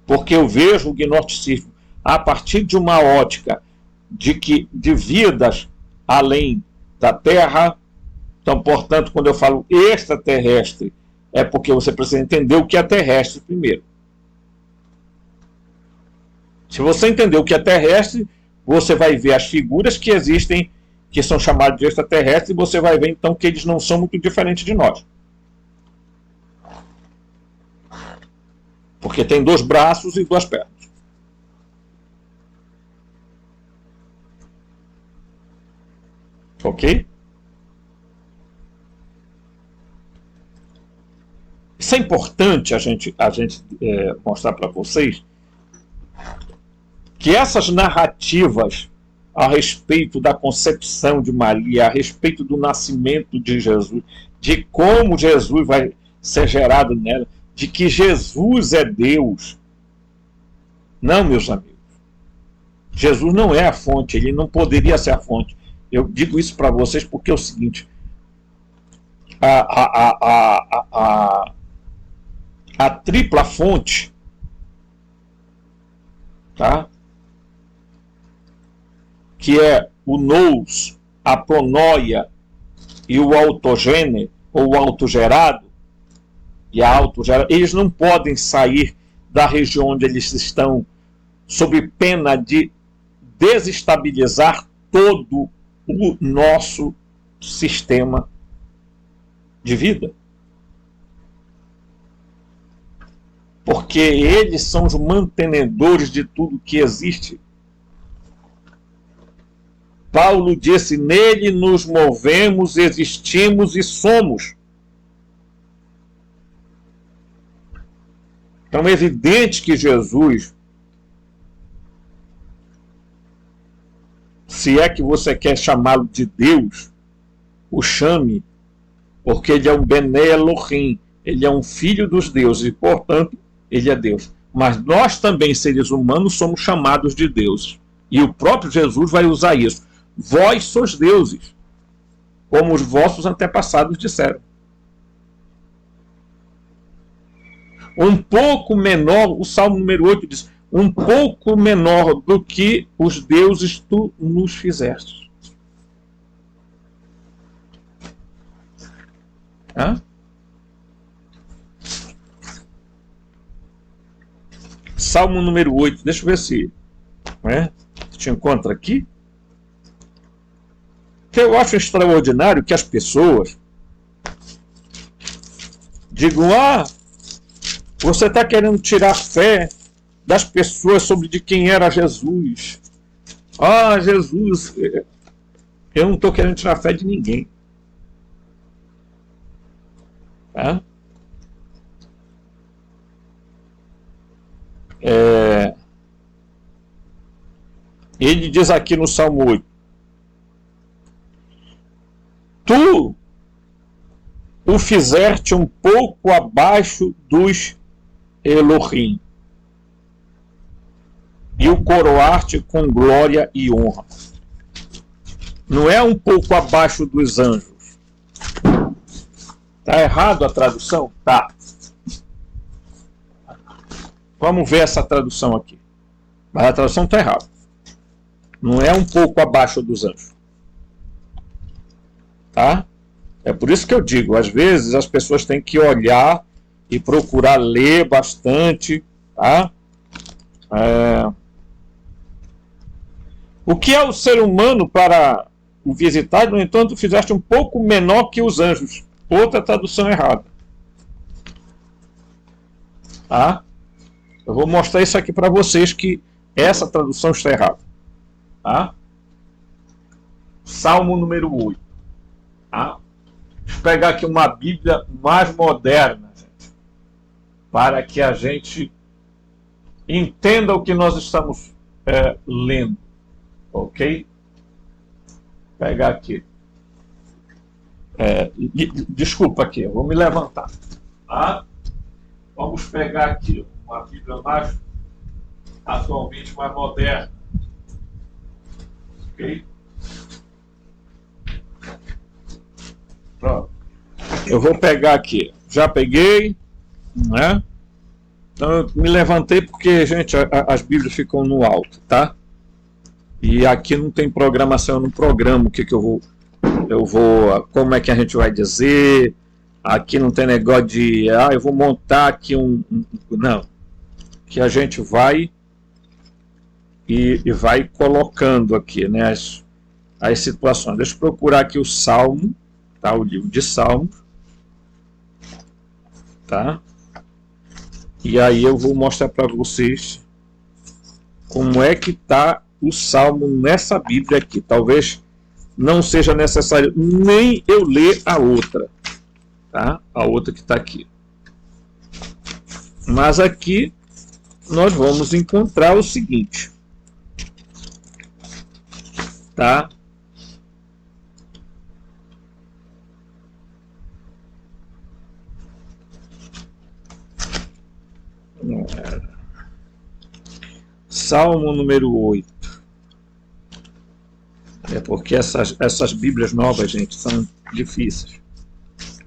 Speaker 1: porque eu vejo o gnosticismo a partir de uma ótica de vidas além da Terra. Então, portanto, quando eu falo extraterrestre, é porque você precisa entender o que é terrestre primeiro. Se você entender o que é terrestre, você vai ver as figuras que existem, que são chamadas de extraterrestres, e você vai ver então que eles não são muito diferentes de nós. Porque tem 2 braços e 2 pernas. Ok? Isso é importante a gente mostrar para vocês, que essas narrativas a respeito da concepção de Maria, a respeito do nascimento de Jesus, de como Jesus vai ser gerado nela, de que Jesus é Deus. Não, meus amigos. Jesus não é a fonte, ele não poderia ser a fonte. Eu digo isso para vocês porque é o seguinte: a tripla fonte, tá? Que é o nous, a pronoia e o autogene, ou o autogerado, e a autogerada, eles não podem sair da região onde eles estão, sob pena de desestabilizar todo o nosso sistema de vida. Porque eles são os mantenedores de tudo que existe. Paulo disse: nele nos movemos, existimos e somos. Então é evidente que Jesus, se é que você quer chamá-lo de Deus, o chame, porque ele é um Bené Elohim, ele é um filho dos deuses e, portanto, ele é Deus. Mas nós também, seres humanos, somos chamados de deuses. E o próprio Jesus vai usar isso. Vós sois deuses, como os vossos antepassados disseram. Um pouco menor, o Salmo número 8 diz, um pouco menor do que os deuses tu nos fizeste. Hã? Salmo número 8, deixa eu ver se te encontra aqui. que eu acho extraordinário que as pessoas digam: você está querendo tirar a fé das pessoas sobre de quem era Jesus. Jesus, eu não estou querendo tirar a fé de ninguém. Tá? Ele diz aqui no Salmo 8: tu o fizeste um pouco abaixo dos Elohim e o coroaste com glória e honra. Não é um pouco abaixo dos anjos. Está errado a tradução? Tá. Vamos ver essa tradução aqui. Mas a tradução está errada. Não é um pouco abaixo dos anjos. Tá? É por isso que eu digo, às vezes as pessoas têm que olhar e procurar ler bastante. Tá? O que é o ser humano para o visitar, no entanto, fizeste um pouco menor que os anjos. Outra tradução errada. Tá? Eu vou mostrar isso aqui para vocês, que essa tradução está errada. Tá? Salmo número 8. Tá? Deixa eu pegar aqui uma Bíblia mais moderna, gente, para que a gente entenda o que nós estamos lendo. Ok? Vou pegar aqui. Desculpa aqui, eu vou me levantar. Tá? Vamos pegar aqui uma Bíblia mais atualmente mais moderna. Ok? Pronto. Eu vou pegar aqui. Já peguei, né? Então eu me levantei porque, gente, as Bíblias ficam no alto, tá? E aqui não tem programação, eu não programo o que eu vou, como é que a gente vai dizer. Aqui não tem negócio de, eu vou montar aqui não. Que a gente vai e vai colocando aqui, né, as situações. Deixa eu procurar aqui o Salmo, tá? O livro de Salmos, tá? E aí eu vou mostrar para vocês como é que está o Salmo nessa Bíblia aqui. Talvez não seja necessário nem eu ler a outra, tá? A outra que está aqui. Mas aqui nós vamos encontrar o seguinte, tá? Salmo número 8. É porque essas Bíblias novas, gente, são difíceis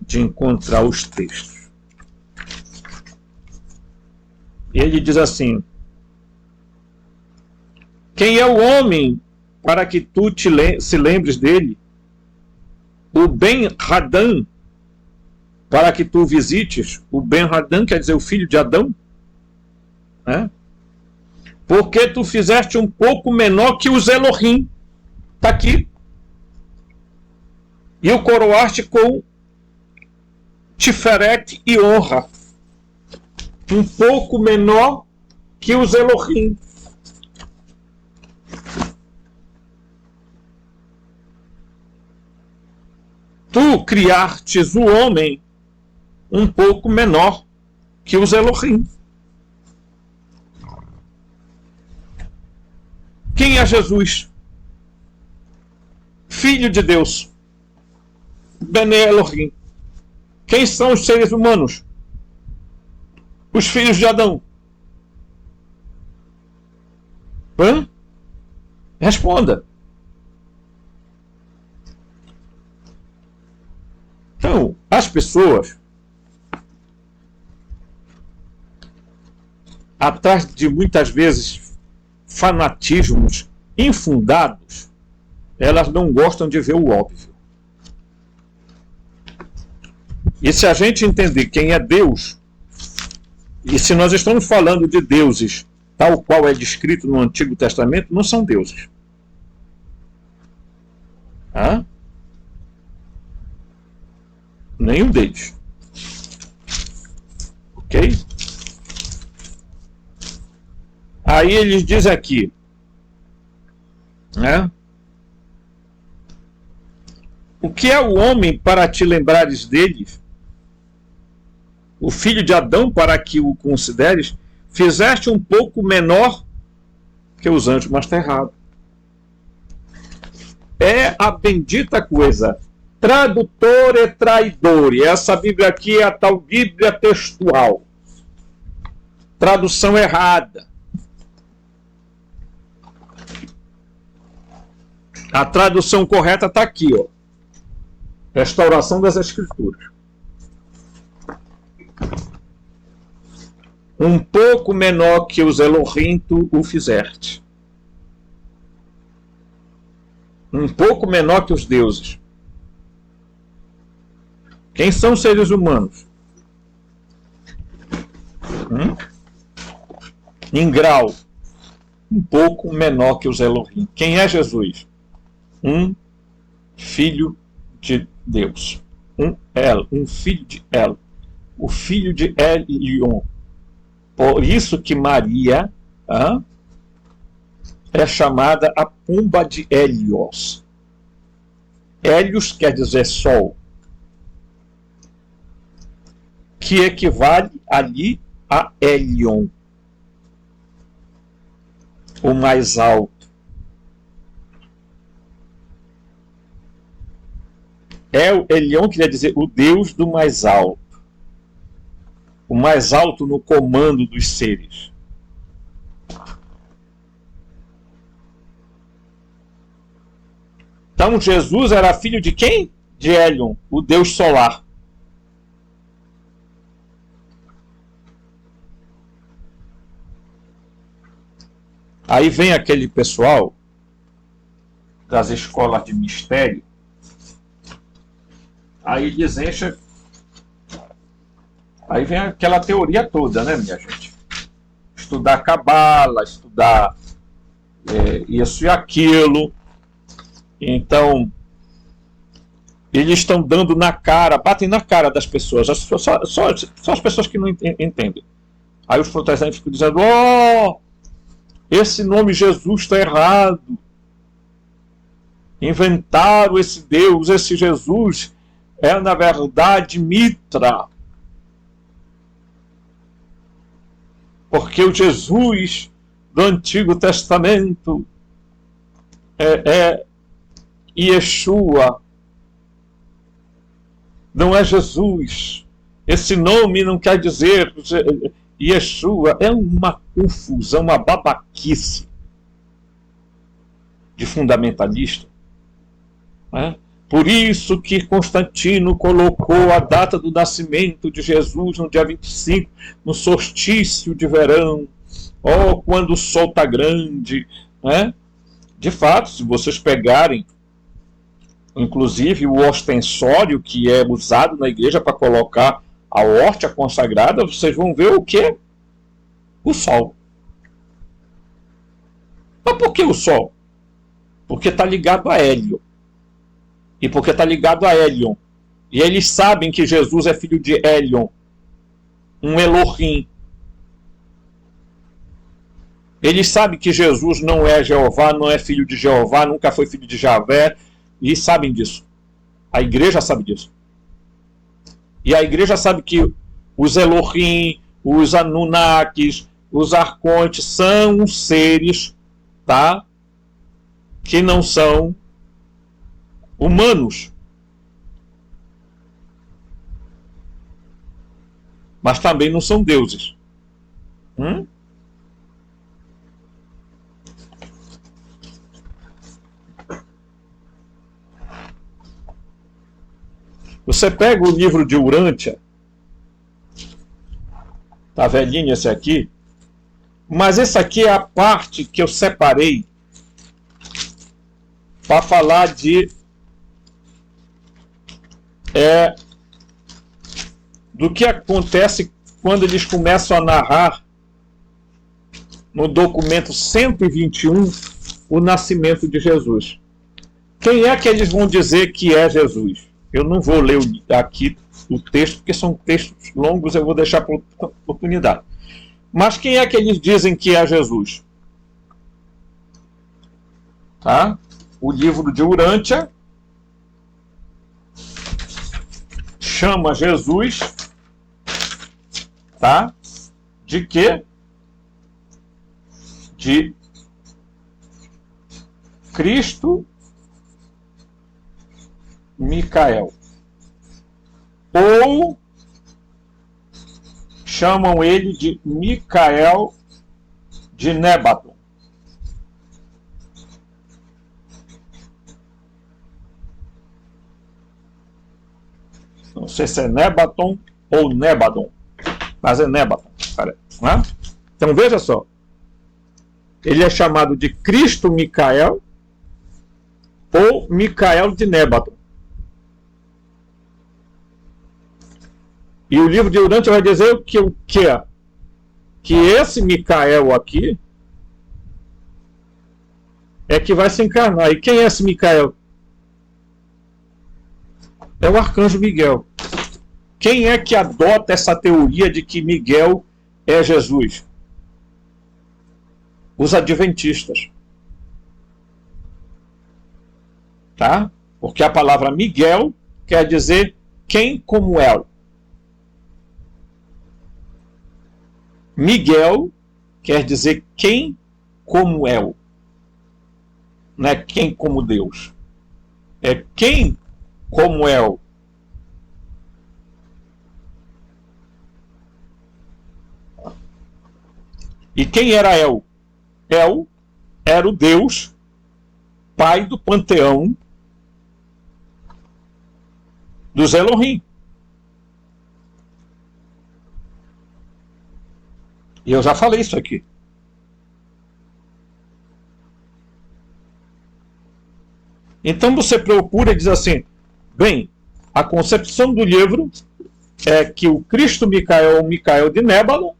Speaker 1: de encontrar os textos. Ele diz assim: quem é o homem para que tu se lembres dele? O Ben-Hadad, para que tu visites? O Ben-Hadad quer dizer o filho de Adão, né? Porque tu fizeste um pouco menor que os Elohim, está aqui, e o coroaste com Tiferet e honra, um pouco menor que os Elohim. Tu criastes o homem um pouco menor que os Elohim. Quem é Jesus? Filho de Deus. Bene Elohim. Quem são os seres humanos? Os filhos de Adão. Responda. Então, as pessoas, atrás de muitas vezes fanatismos infundados, elas não gostam de ver o óbvio. E se a gente entender quem é Deus, e se nós estamos falando de deuses tal qual é descrito no Antigo Testamento, não são deuses. Nenhum deles. Ok? Aí eles dizem aqui, né? O que é o homem para te lembrares dele? O filho de Adão para que o consideres? Fizeste um pouco menor que os anjos, mas está errado. É a bendita coisa. Tradutor e traidor. E essa Bíblia aqui é a tal Bíblia textual. Tradução errada. A tradução correta está aqui, ó. Restauração das Escrituras. Um pouco menor que os Elohim tu o fizeste. Um pouco menor que os deuses. Quem são os seres humanos? Em grau. Um pouco menor que os Elohim. Quem é Jesus? Um filho de Deus. Um filho de El. O filho de Elion. Por isso que Maria é chamada a pomba de Hélios. Hélios quer dizer sol, que equivale ali a Elion, o mais alto. Elion quer dizer o Deus do mais alto. O mais alto no comando dos seres. Então Jesus era filho de quem? De Elion, o Deus solar. Aí vem aquele pessoal das escolas de mistério. Aí desencha. Aí vem aquela teoria toda, né, minha gente? Estudar cabala, estudar isso e aquilo. Então, eles estão dando na cara, batem na cara das pessoas. Só as pessoas que não entendem. Aí os protestantes ficam dizendo, esse nome Jesus está errado. Inventaram esse Deus, esse Jesus é, na verdade, Mitra. Porque o Jesus do Antigo Testamento é Yeshua. Não é Jesus. Esse nome não quer dizer Yeshua. É uma confusão, uma babaquice de fundamentalista. Por isso que Constantino colocou a data do nascimento de Jesus no dia 25, no solstício de verão, quando o sol está grande. De fato, se vocês pegarem, inclusive, o ostensório que é usado na igreja para colocar a hóstia consagrada, vocês vão ver o quê? O sol. Mas por que o sol? Porque está ligado a Hélio. E porque está ligado a Elion. E eles sabem que Jesus é filho de Elion, um Elohim. Eles sabem que Jesus não é Jeová, não é filho de Jeová, nunca foi filho de Javé. E sabem disso. A igreja sabe disso. E a igreja sabe que os Elohim, os Anunnakis, os Arcontes são seres, tá? Que não são humanos. Mas também não são deuses. Você pega o livro de Urântia, tá velhinho esse aqui, mas esse aqui é a parte que eu separei para falar do que acontece quando eles começam a narrar no documento 121 o nascimento de Jesus. Quem é que eles vão dizer que é Jesus? Eu não vou ler aqui o texto, porque são textos longos, eu vou deixar para outra oportunidade. Mas quem é que eles dizem que é Jesus? Tá? O livro de Urântia chama Jesus, tá? De quê? De Cristo Micael. Ou chamam ele de Micael de Nébaton. Não sei se é Nébaton ou Nébadon, mas é Nébaton. Né? Então veja só. Ele é chamado de Cristo Micael ou Micael de Nébaton. E o livro de Urântia vai dizer que o quê? Que esse Micael aqui é que vai se encarnar. E quem é esse Micael? É o arcanjo Miguel. Quem é que adota essa teoria de que Miguel é Jesus? Os adventistas. Tá? Porque a palavra Miguel quer dizer quem como El. Miguel quer dizer quem como El. Não é quem como Deus. É quem como El. E quem era El? El era o Deus, pai do panteão dos Elohim. E eu já falei isso aqui. Então você procura e diz assim, bem, a concepção do livro é que o Cristo Micael, ou Micael de Nébaton,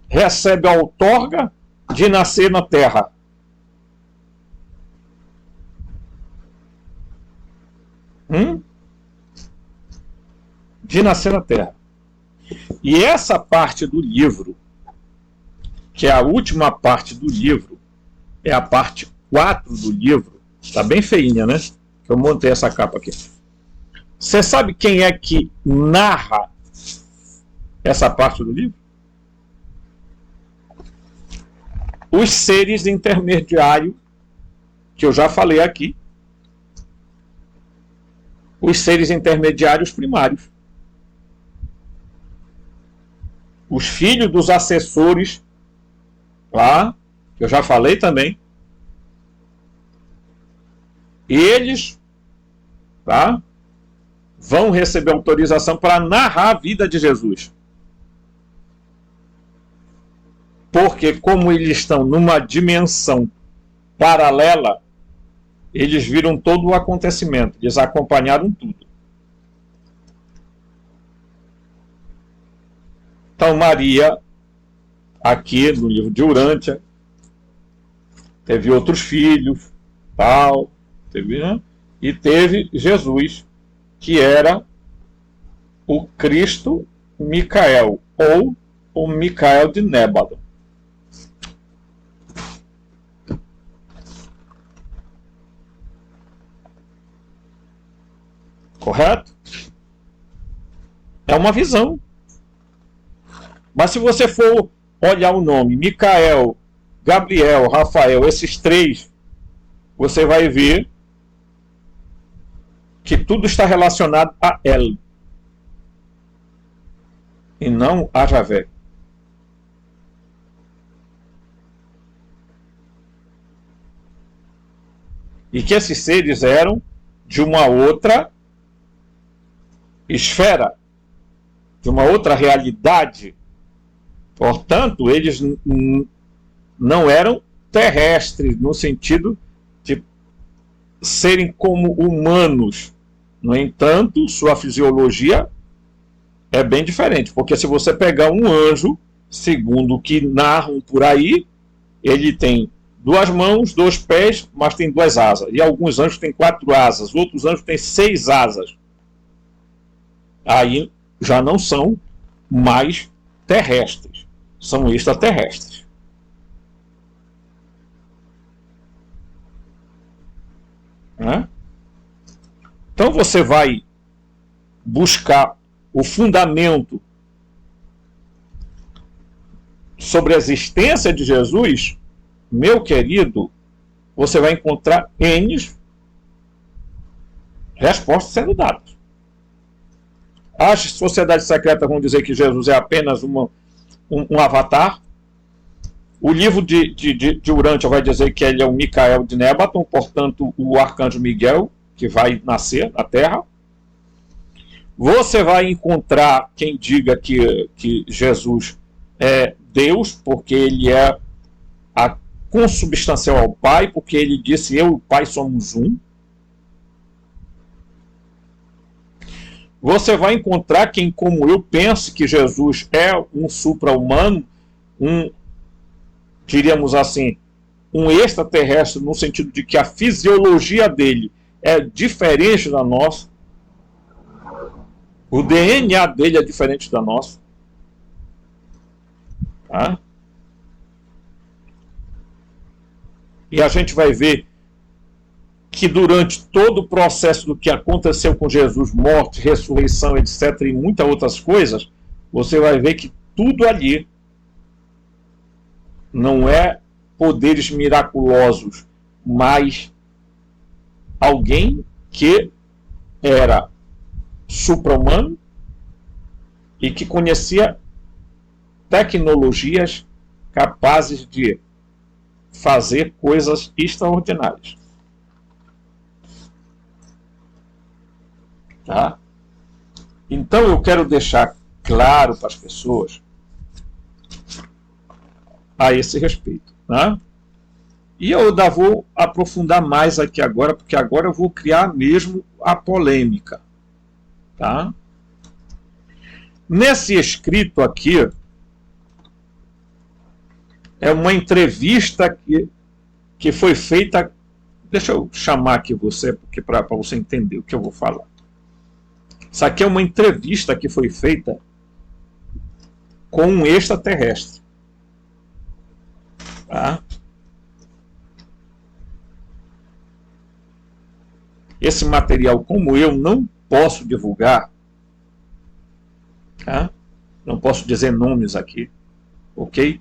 Speaker 1: recebe a outorga de nascer na terra. De nascer na terra. E essa parte do livro, que é a última parte do livro, é a parte 4 do livro, está bem feinha, né? Eu montei essa capa aqui. Você sabe quem é que narra essa parte do livro? Os seres intermediários, que eu já falei aqui, os seres intermediários primários. Os filhos dos assessores, lá, que eu já falei também, eles, tá, vão receber autorização para narrar a vida de Jesus. Porque como eles estão numa dimensão paralela, eles viram todo o acontecimento, eles acompanharam tudo. Então Maria, aqui no livro de Urântia, teve outros filhos, tal, teve, né? E teve Jesus, que era o Cristo Micael, ou o Micael de Nébaton. Correto? É uma visão. Mas se você for olhar o nome, Micael, Gabriel, Rafael, esses três, você vai ver que tudo está relacionado a El e não a Javé. E que esses seres eram de uma outra esfera, de uma outra realidade. Portanto, eles não eram terrestres no sentido de serem como humanos. No entanto, sua fisiologia é bem diferente, porque se você pegar um anjo, segundo o que narram por aí, ele tem 2 mãos, 2 pés, mas tem 2 asas. E alguns anjos têm 4 asas, outros anjos têm 6 asas. Aí já não são mais terrestres, são extraterrestres. Né? Então você vai buscar o fundamento sobre a existência de Jesus, meu querido, você vai encontrar N respostas sendo dadas. As sociedades secretas vão dizer que Jesus é apenas um avatar. O livro de Urântia vai dizer que ele é o Micael de Nébaton, portanto, o arcanjo Miguel, que vai nascer na Terra. Você vai encontrar quem diga que Jesus é Deus, porque ele é consubstancial ao Pai, porque ele disse: eu e o Pai somos um. Você vai encontrar quem, como eu, pense que Jesus é um supra-humano, diríamos assim, um extraterrestre, no sentido de que a fisiologia dele é diferente da nossa, o DNA dele é diferente da nossa. Tá? E a gente vai ver que durante todo o processo do que aconteceu com Jesus, morte, ressurreição, etc., e muitas outras coisas, você vai ver que tudo ali não é poderes miraculosos, mas alguém que era supra-humano e que conhecia tecnologias capazes de fazer coisas extraordinárias. Tá? Então eu quero deixar claro para as pessoas a esse respeito. Tá? E eu ainda vou aprofundar mais aqui agora, porque agora eu vou criar mesmo a polêmica. Tá? Nesse escrito aqui, é uma entrevista que foi feita. Deixa eu chamar aqui você, para você entender o que eu vou falar. Isso aqui é uma entrevista que foi feita com um extraterrestre. Tá? Esse material, como eu não posso divulgar, tá? Não posso dizer nomes aqui, ok?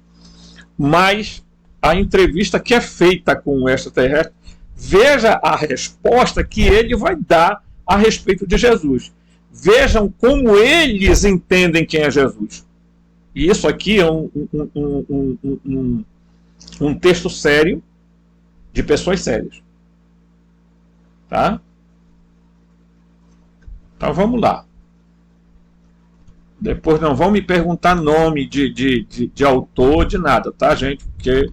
Speaker 1: Mas a entrevista que é feita com o extraterrestre, veja a resposta que ele vai dar a respeito de Jesus. Vejam como eles entendem quem é Jesus. E isso aqui é um texto sério de pessoas sérias. Tá? Então vamos lá. Depois não vão me perguntar nome de autor, de nada, tá, gente? Porque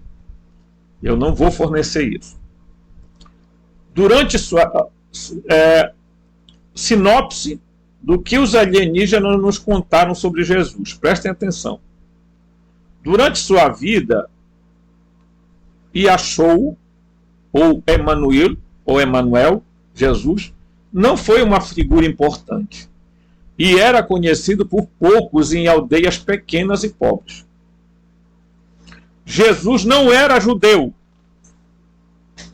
Speaker 1: eu não vou fornecer isso. Durante sua sinopse do que os alienígenas nos contaram sobre Jesus. Prestem atenção. Durante sua vida, Yahshua, ou Emanuel, Jesus, não foi uma figura importante e era conhecido por poucos em aldeias pequenas e pobres. Jesus não era judeu,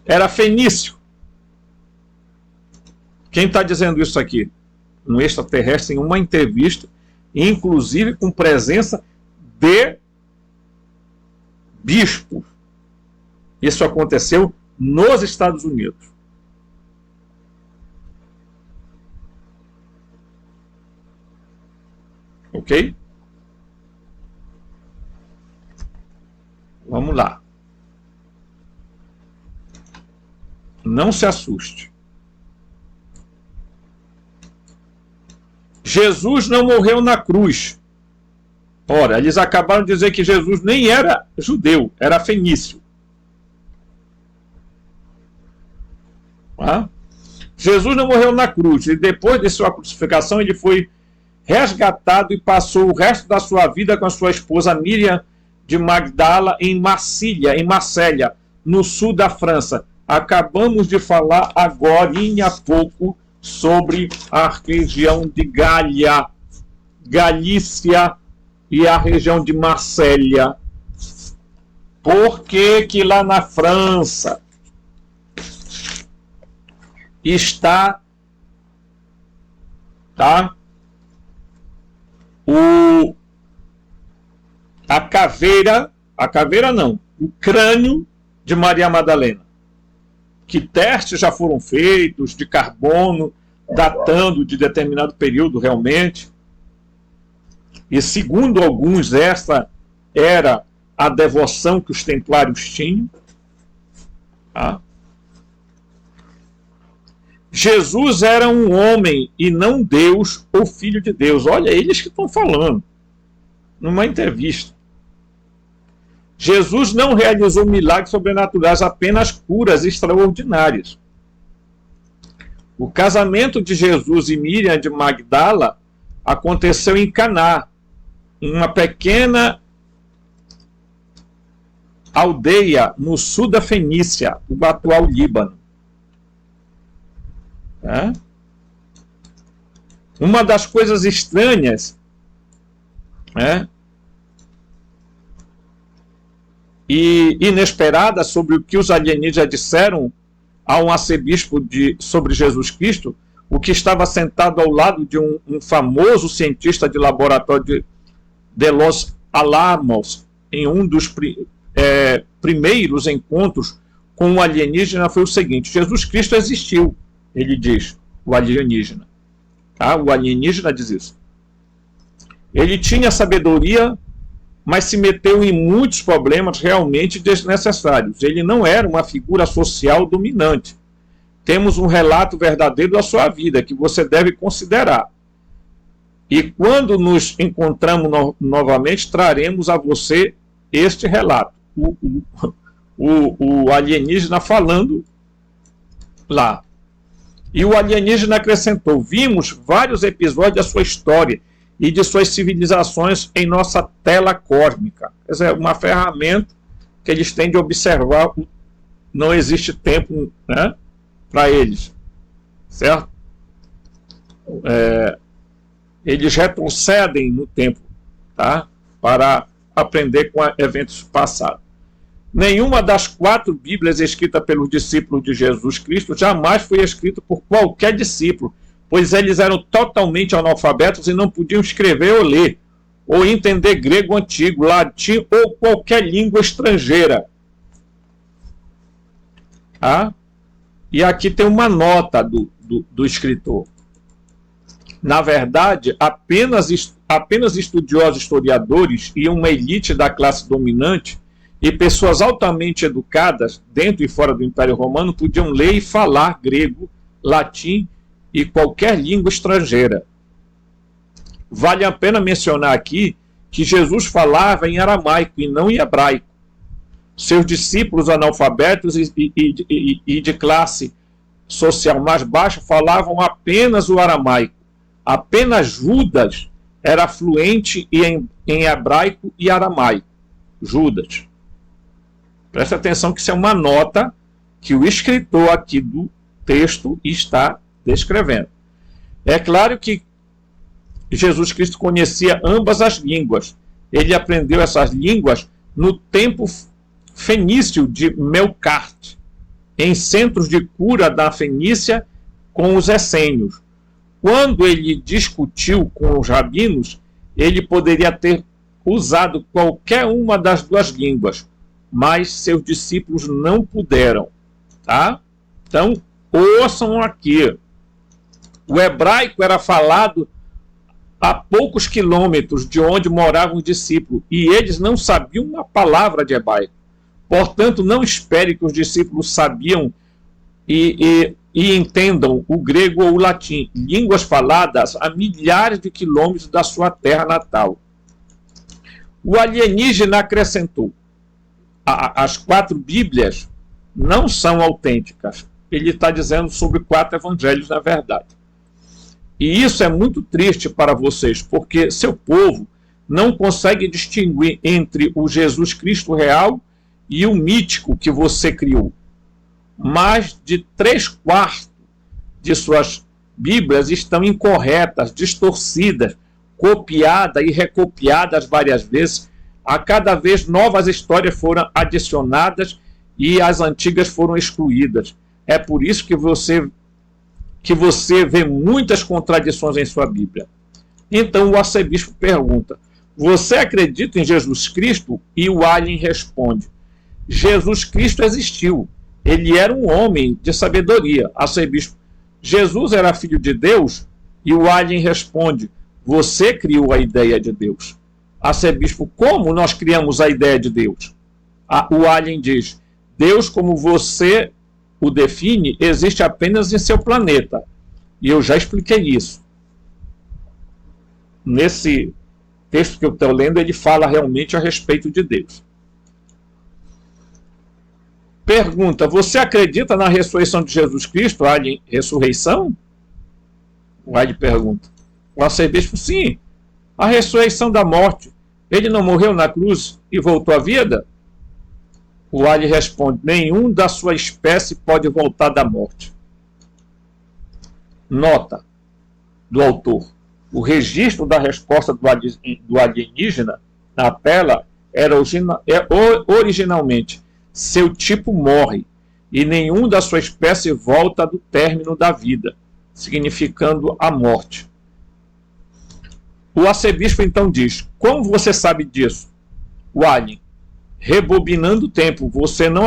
Speaker 1: era fenício. Quem está dizendo isso aqui? Um extraterrestre em uma entrevista, inclusive com presença de bispos. Isso aconteceu nos Estados Unidos. Ok? Vamos lá. Não se assuste. Jesus não morreu na cruz. Ora, eles acabaram de dizer que Jesus nem era judeu, era fenício. Ah? Jesus não morreu na cruz, e depois de sua crucificação ele foi resgatado e passou o resto da sua vida com a sua esposa Miriam de Magdala em Marselha, no sul da França. Acabamos de falar agora há pouco sobre a região de Gália, Galícia e a região de Marsella. Por que que lá na França está, tá, a caveira não, o crânio de Maria Madalena? Que testes já foram feitos de carbono, datando de determinado período realmente. E segundo alguns, essa era a devoção que os templários tinham. Tá? Jesus era um homem e não Deus ou filho de Deus. Olha, eles que estão falando numa entrevista. Jesus não realizou milagres sobrenaturais, apenas curas extraordinárias. O casamento de Jesus e Miriam de Magdala aconteceu em Caná, uma pequena aldeia no sul da Fenícia, o atual Líbano. Uma das coisas estranhas e inesperadas sobre o que os alienígenas disseram a um arcebispo sobre Jesus Cristo, o que estava sentado ao lado de um famoso cientista de laboratório de Los Alamos, em um dos primeiros encontros com o alienígena, foi o seguinte: Jesus Cristo existiu, ele diz, o alienígena. O alienígena diz isso. Ele tinha sabedoria, mas se meteu em muitos problemas realmente desnecessários. Ele não era uma figura social dominante. Temos um relato verdadeiro da sua vida, que você deve considerar. E quando nos encontramos novamente, traremos a você este relato. O alienígena falando lá. E o alienígena acrescentou: vimos vários episódios da sua história e de suas civilizações em nossa tela cósmica. Quer dizer, uma ferramenta que eles têm de observar. Não existe tempo, né, para eles, certo? Eles retrocedem no tempo, tá, para aprender com eventos passados. Nenhuma das 4 Bíblias escritas pelos discípulos de Jesus Cristo jamais foi escrita por qualquer discípulo, pois eles eram totalmente analfabetos e não podiam escrever ou ler, ou entender grego antigo, latim ou qualquer língua estrangeira. E aqui tem uma nota do escritor. Na verdade, apenas estudiosos, historiadores e uma elite da classe dominante e pessoas altamente educadas, dentro e fora do Império Romano, podiam ler e falar grego, latim e qualquer língua estrangeira. Vale a pena mencionar aqui que Jesus falava em aramaico e não em hebraico. Seus discípulos analfabetos e de classe social mais baixa falavam apenas o aramaico. Apenas Judas era fluente em hebraico e aramaico. Judas. Preste atenção que isso é uma nota que o escritor aqui do texto está descrevendo. É claro que Jesus Cristo conhecia ambas as línguas. Ele aprendeu essas línguas no tempo fenício de Melcarte, em centros de cura da Fenícia com os essênios. Quando ele discutiu com os rabinos, ele poderia ter usado qualquer uma das 2 línguas, mas seus discípulos não puderam. Tá? Então, ouçam aqui. O hebraico era falado a poucos quilômetros de onde moravam os discípulos, e eles não sabiam uma palavra de hebraico. Portanto, não espere que os discípulos sabiam e entendam o grego ou o latim, línguas faladas a milhares de quilômetros da sua terra natal. O alienígena acrescentou: as 4 Bíblias não são autênticas. Ele está dizendo sobre 4 evangelhos, na verdade. E isso é muito triste para vocês, porque seu povo não consegue distinguir entre o Jesus Cristo real e o mítico que você criou. Mais de 3/4 de suas Bíblias estão incorretas, distorcidas, copiadas e recopiadas várias vezes. A cada vez novas histórias foram adicionadas e as antigas foram excluídas. É por isso que você vê muitas contradições em sua Bíblia. Então o arcebispo pergunta: você acredita em Jesus Cristo? E o Alien responde: Jesus Cristo existiu. Ele era um homem de sabedoria. Arcebispo: Jesus era filho de Deus? E o Alien responde: você criou a ideia de Deus. Arcebispo: como nós criamos a ideia de Deus? O Alien diz: Deus, como você o define, existe apenas em seu planeta. E eu já expliquei isso. Nesse texto que eu estou lendo, ele fala realmente a respeito de Deus. Pergunta: você acredita na ressurreição de Jesus Cristo? Alien: ressurreição? O Alien pergunta. O arcebispo: sim, a ressurreição da morte. Ele não morreu na cruz e voltou à vida? O Alien responde: nenhum da sua espécie pode voltar da morte. Nota do autor: o registro da resposta do alienígena na tela era originalmente: seu tipo morre, e nenhum da sua espécie volta do término da vida, significando a morte. O arcebispo então diz: como você sabe disso? O Alien: rebobinando o tempo, você não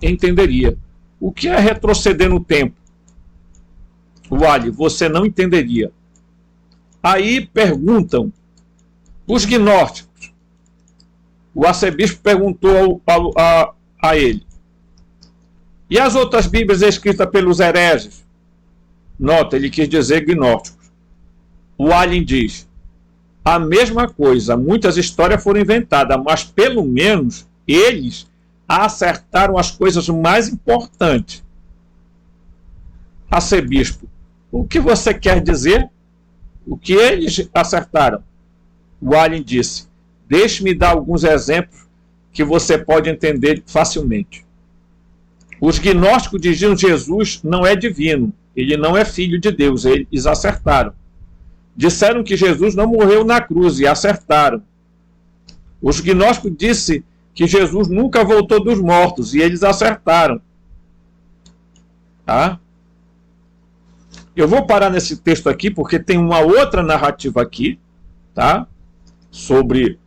Speaker 1: entenderia. O que é retroceder no tempo? O Alien: você não entenderia. Aí perguntam os gnósticos. O arcebispo perguntou a ele: e as outras Bíblias escritas pelos hereges? Nota, ele quis dizer gnósticos. O Alien diz: a mesma coisa, muitas histórias foram inventadas, mas pelo menos eles acertaram as coisas mais importantes. Arcebispo: o que você quer dizer? O que eles acertaram? O Alien disse: deixe-me dar alguns exemplos que você pode entender facilmente. Os gnósticos diziam que Jesus não é divino, ele não é filho de Deus, eles acertaram. Disseram que Jesus não morreu na cruz e acertaram. Os gnósticos disseram que Jesus nunca voltou dos mortos e eles acertaram. Tá? Eu vou parar nesse texto aqui porque tem uma outra narrativa aqui, tá? Sobre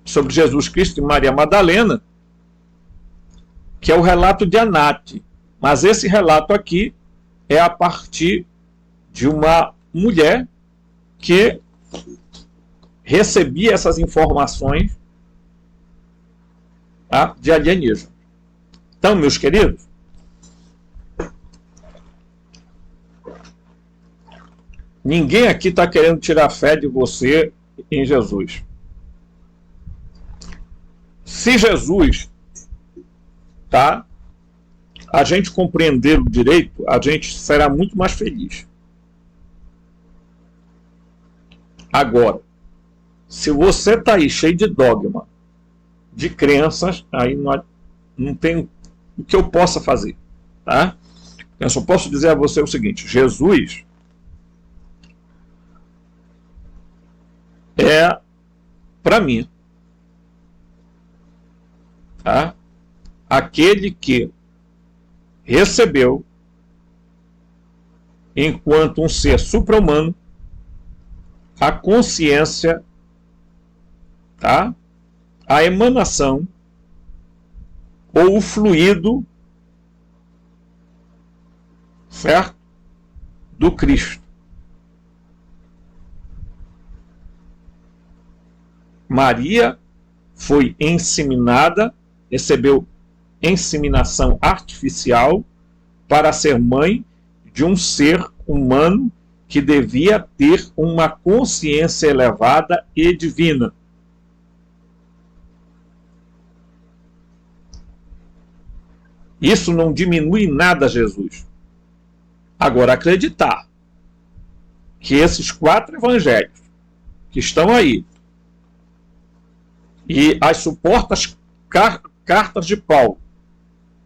Speaker 1: Jesus Cristo e Maria Madalena, que é o relato de Anate. Mas esse relato aqui é a partir de uma mulher que recebia essas informações, tá, de alienígena. Então, meus queridos, ninguém aqui está querendo tirar a fé de você em Jesus. Se Jesus, tá, a gente compreender-lo direito, a gente será muito mais feliz. Agora, se você está aí cheio de dogma, de crenças, aí não tem o que eu possa fazer. Tá? Eu só posso dizer a você o seguinte: Jesus é, para mim, tá, aquele que recebeu, enquanto um ser supra-humano, a consciência, tá? A emanação ou o fluido, certo? Do Cristo. Maria foi inseminada, recebeu inseminação artificial para ser mãe de um ser humano que devia ter uma consciência elevada e divina. Isso não diminui em nada Jesus. Agora, acreditar que esses 4 evangelhos que estão aí e as supostas cartas de Paulo,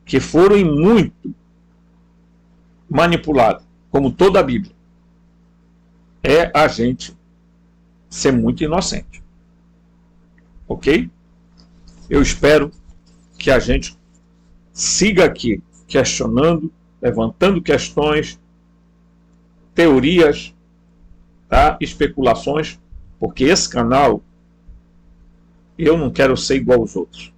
Speaker 1: que foram em muito manipuladas, como toda a Bíblia, é a gente ser muito inocente. Ok? Eu espero que a gente siga aqui questionando, levantando questões, teorias, tá? Especulações, porque esse canal eu não quero ser igual aos outros.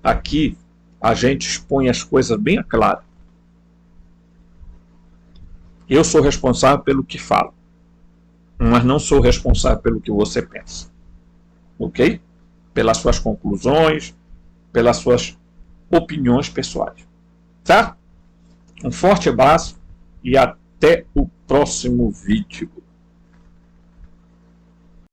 Speaker 1: Aqui a gente expõe as coisas bem claras. Eu sou responsável pelo que falo, mas não sou responsável pelo que você pensa. Ok? Pelas suas conclusões, pelas suas opiniões pessoais. Tá? Um forte abraço e até o próximo vídeo.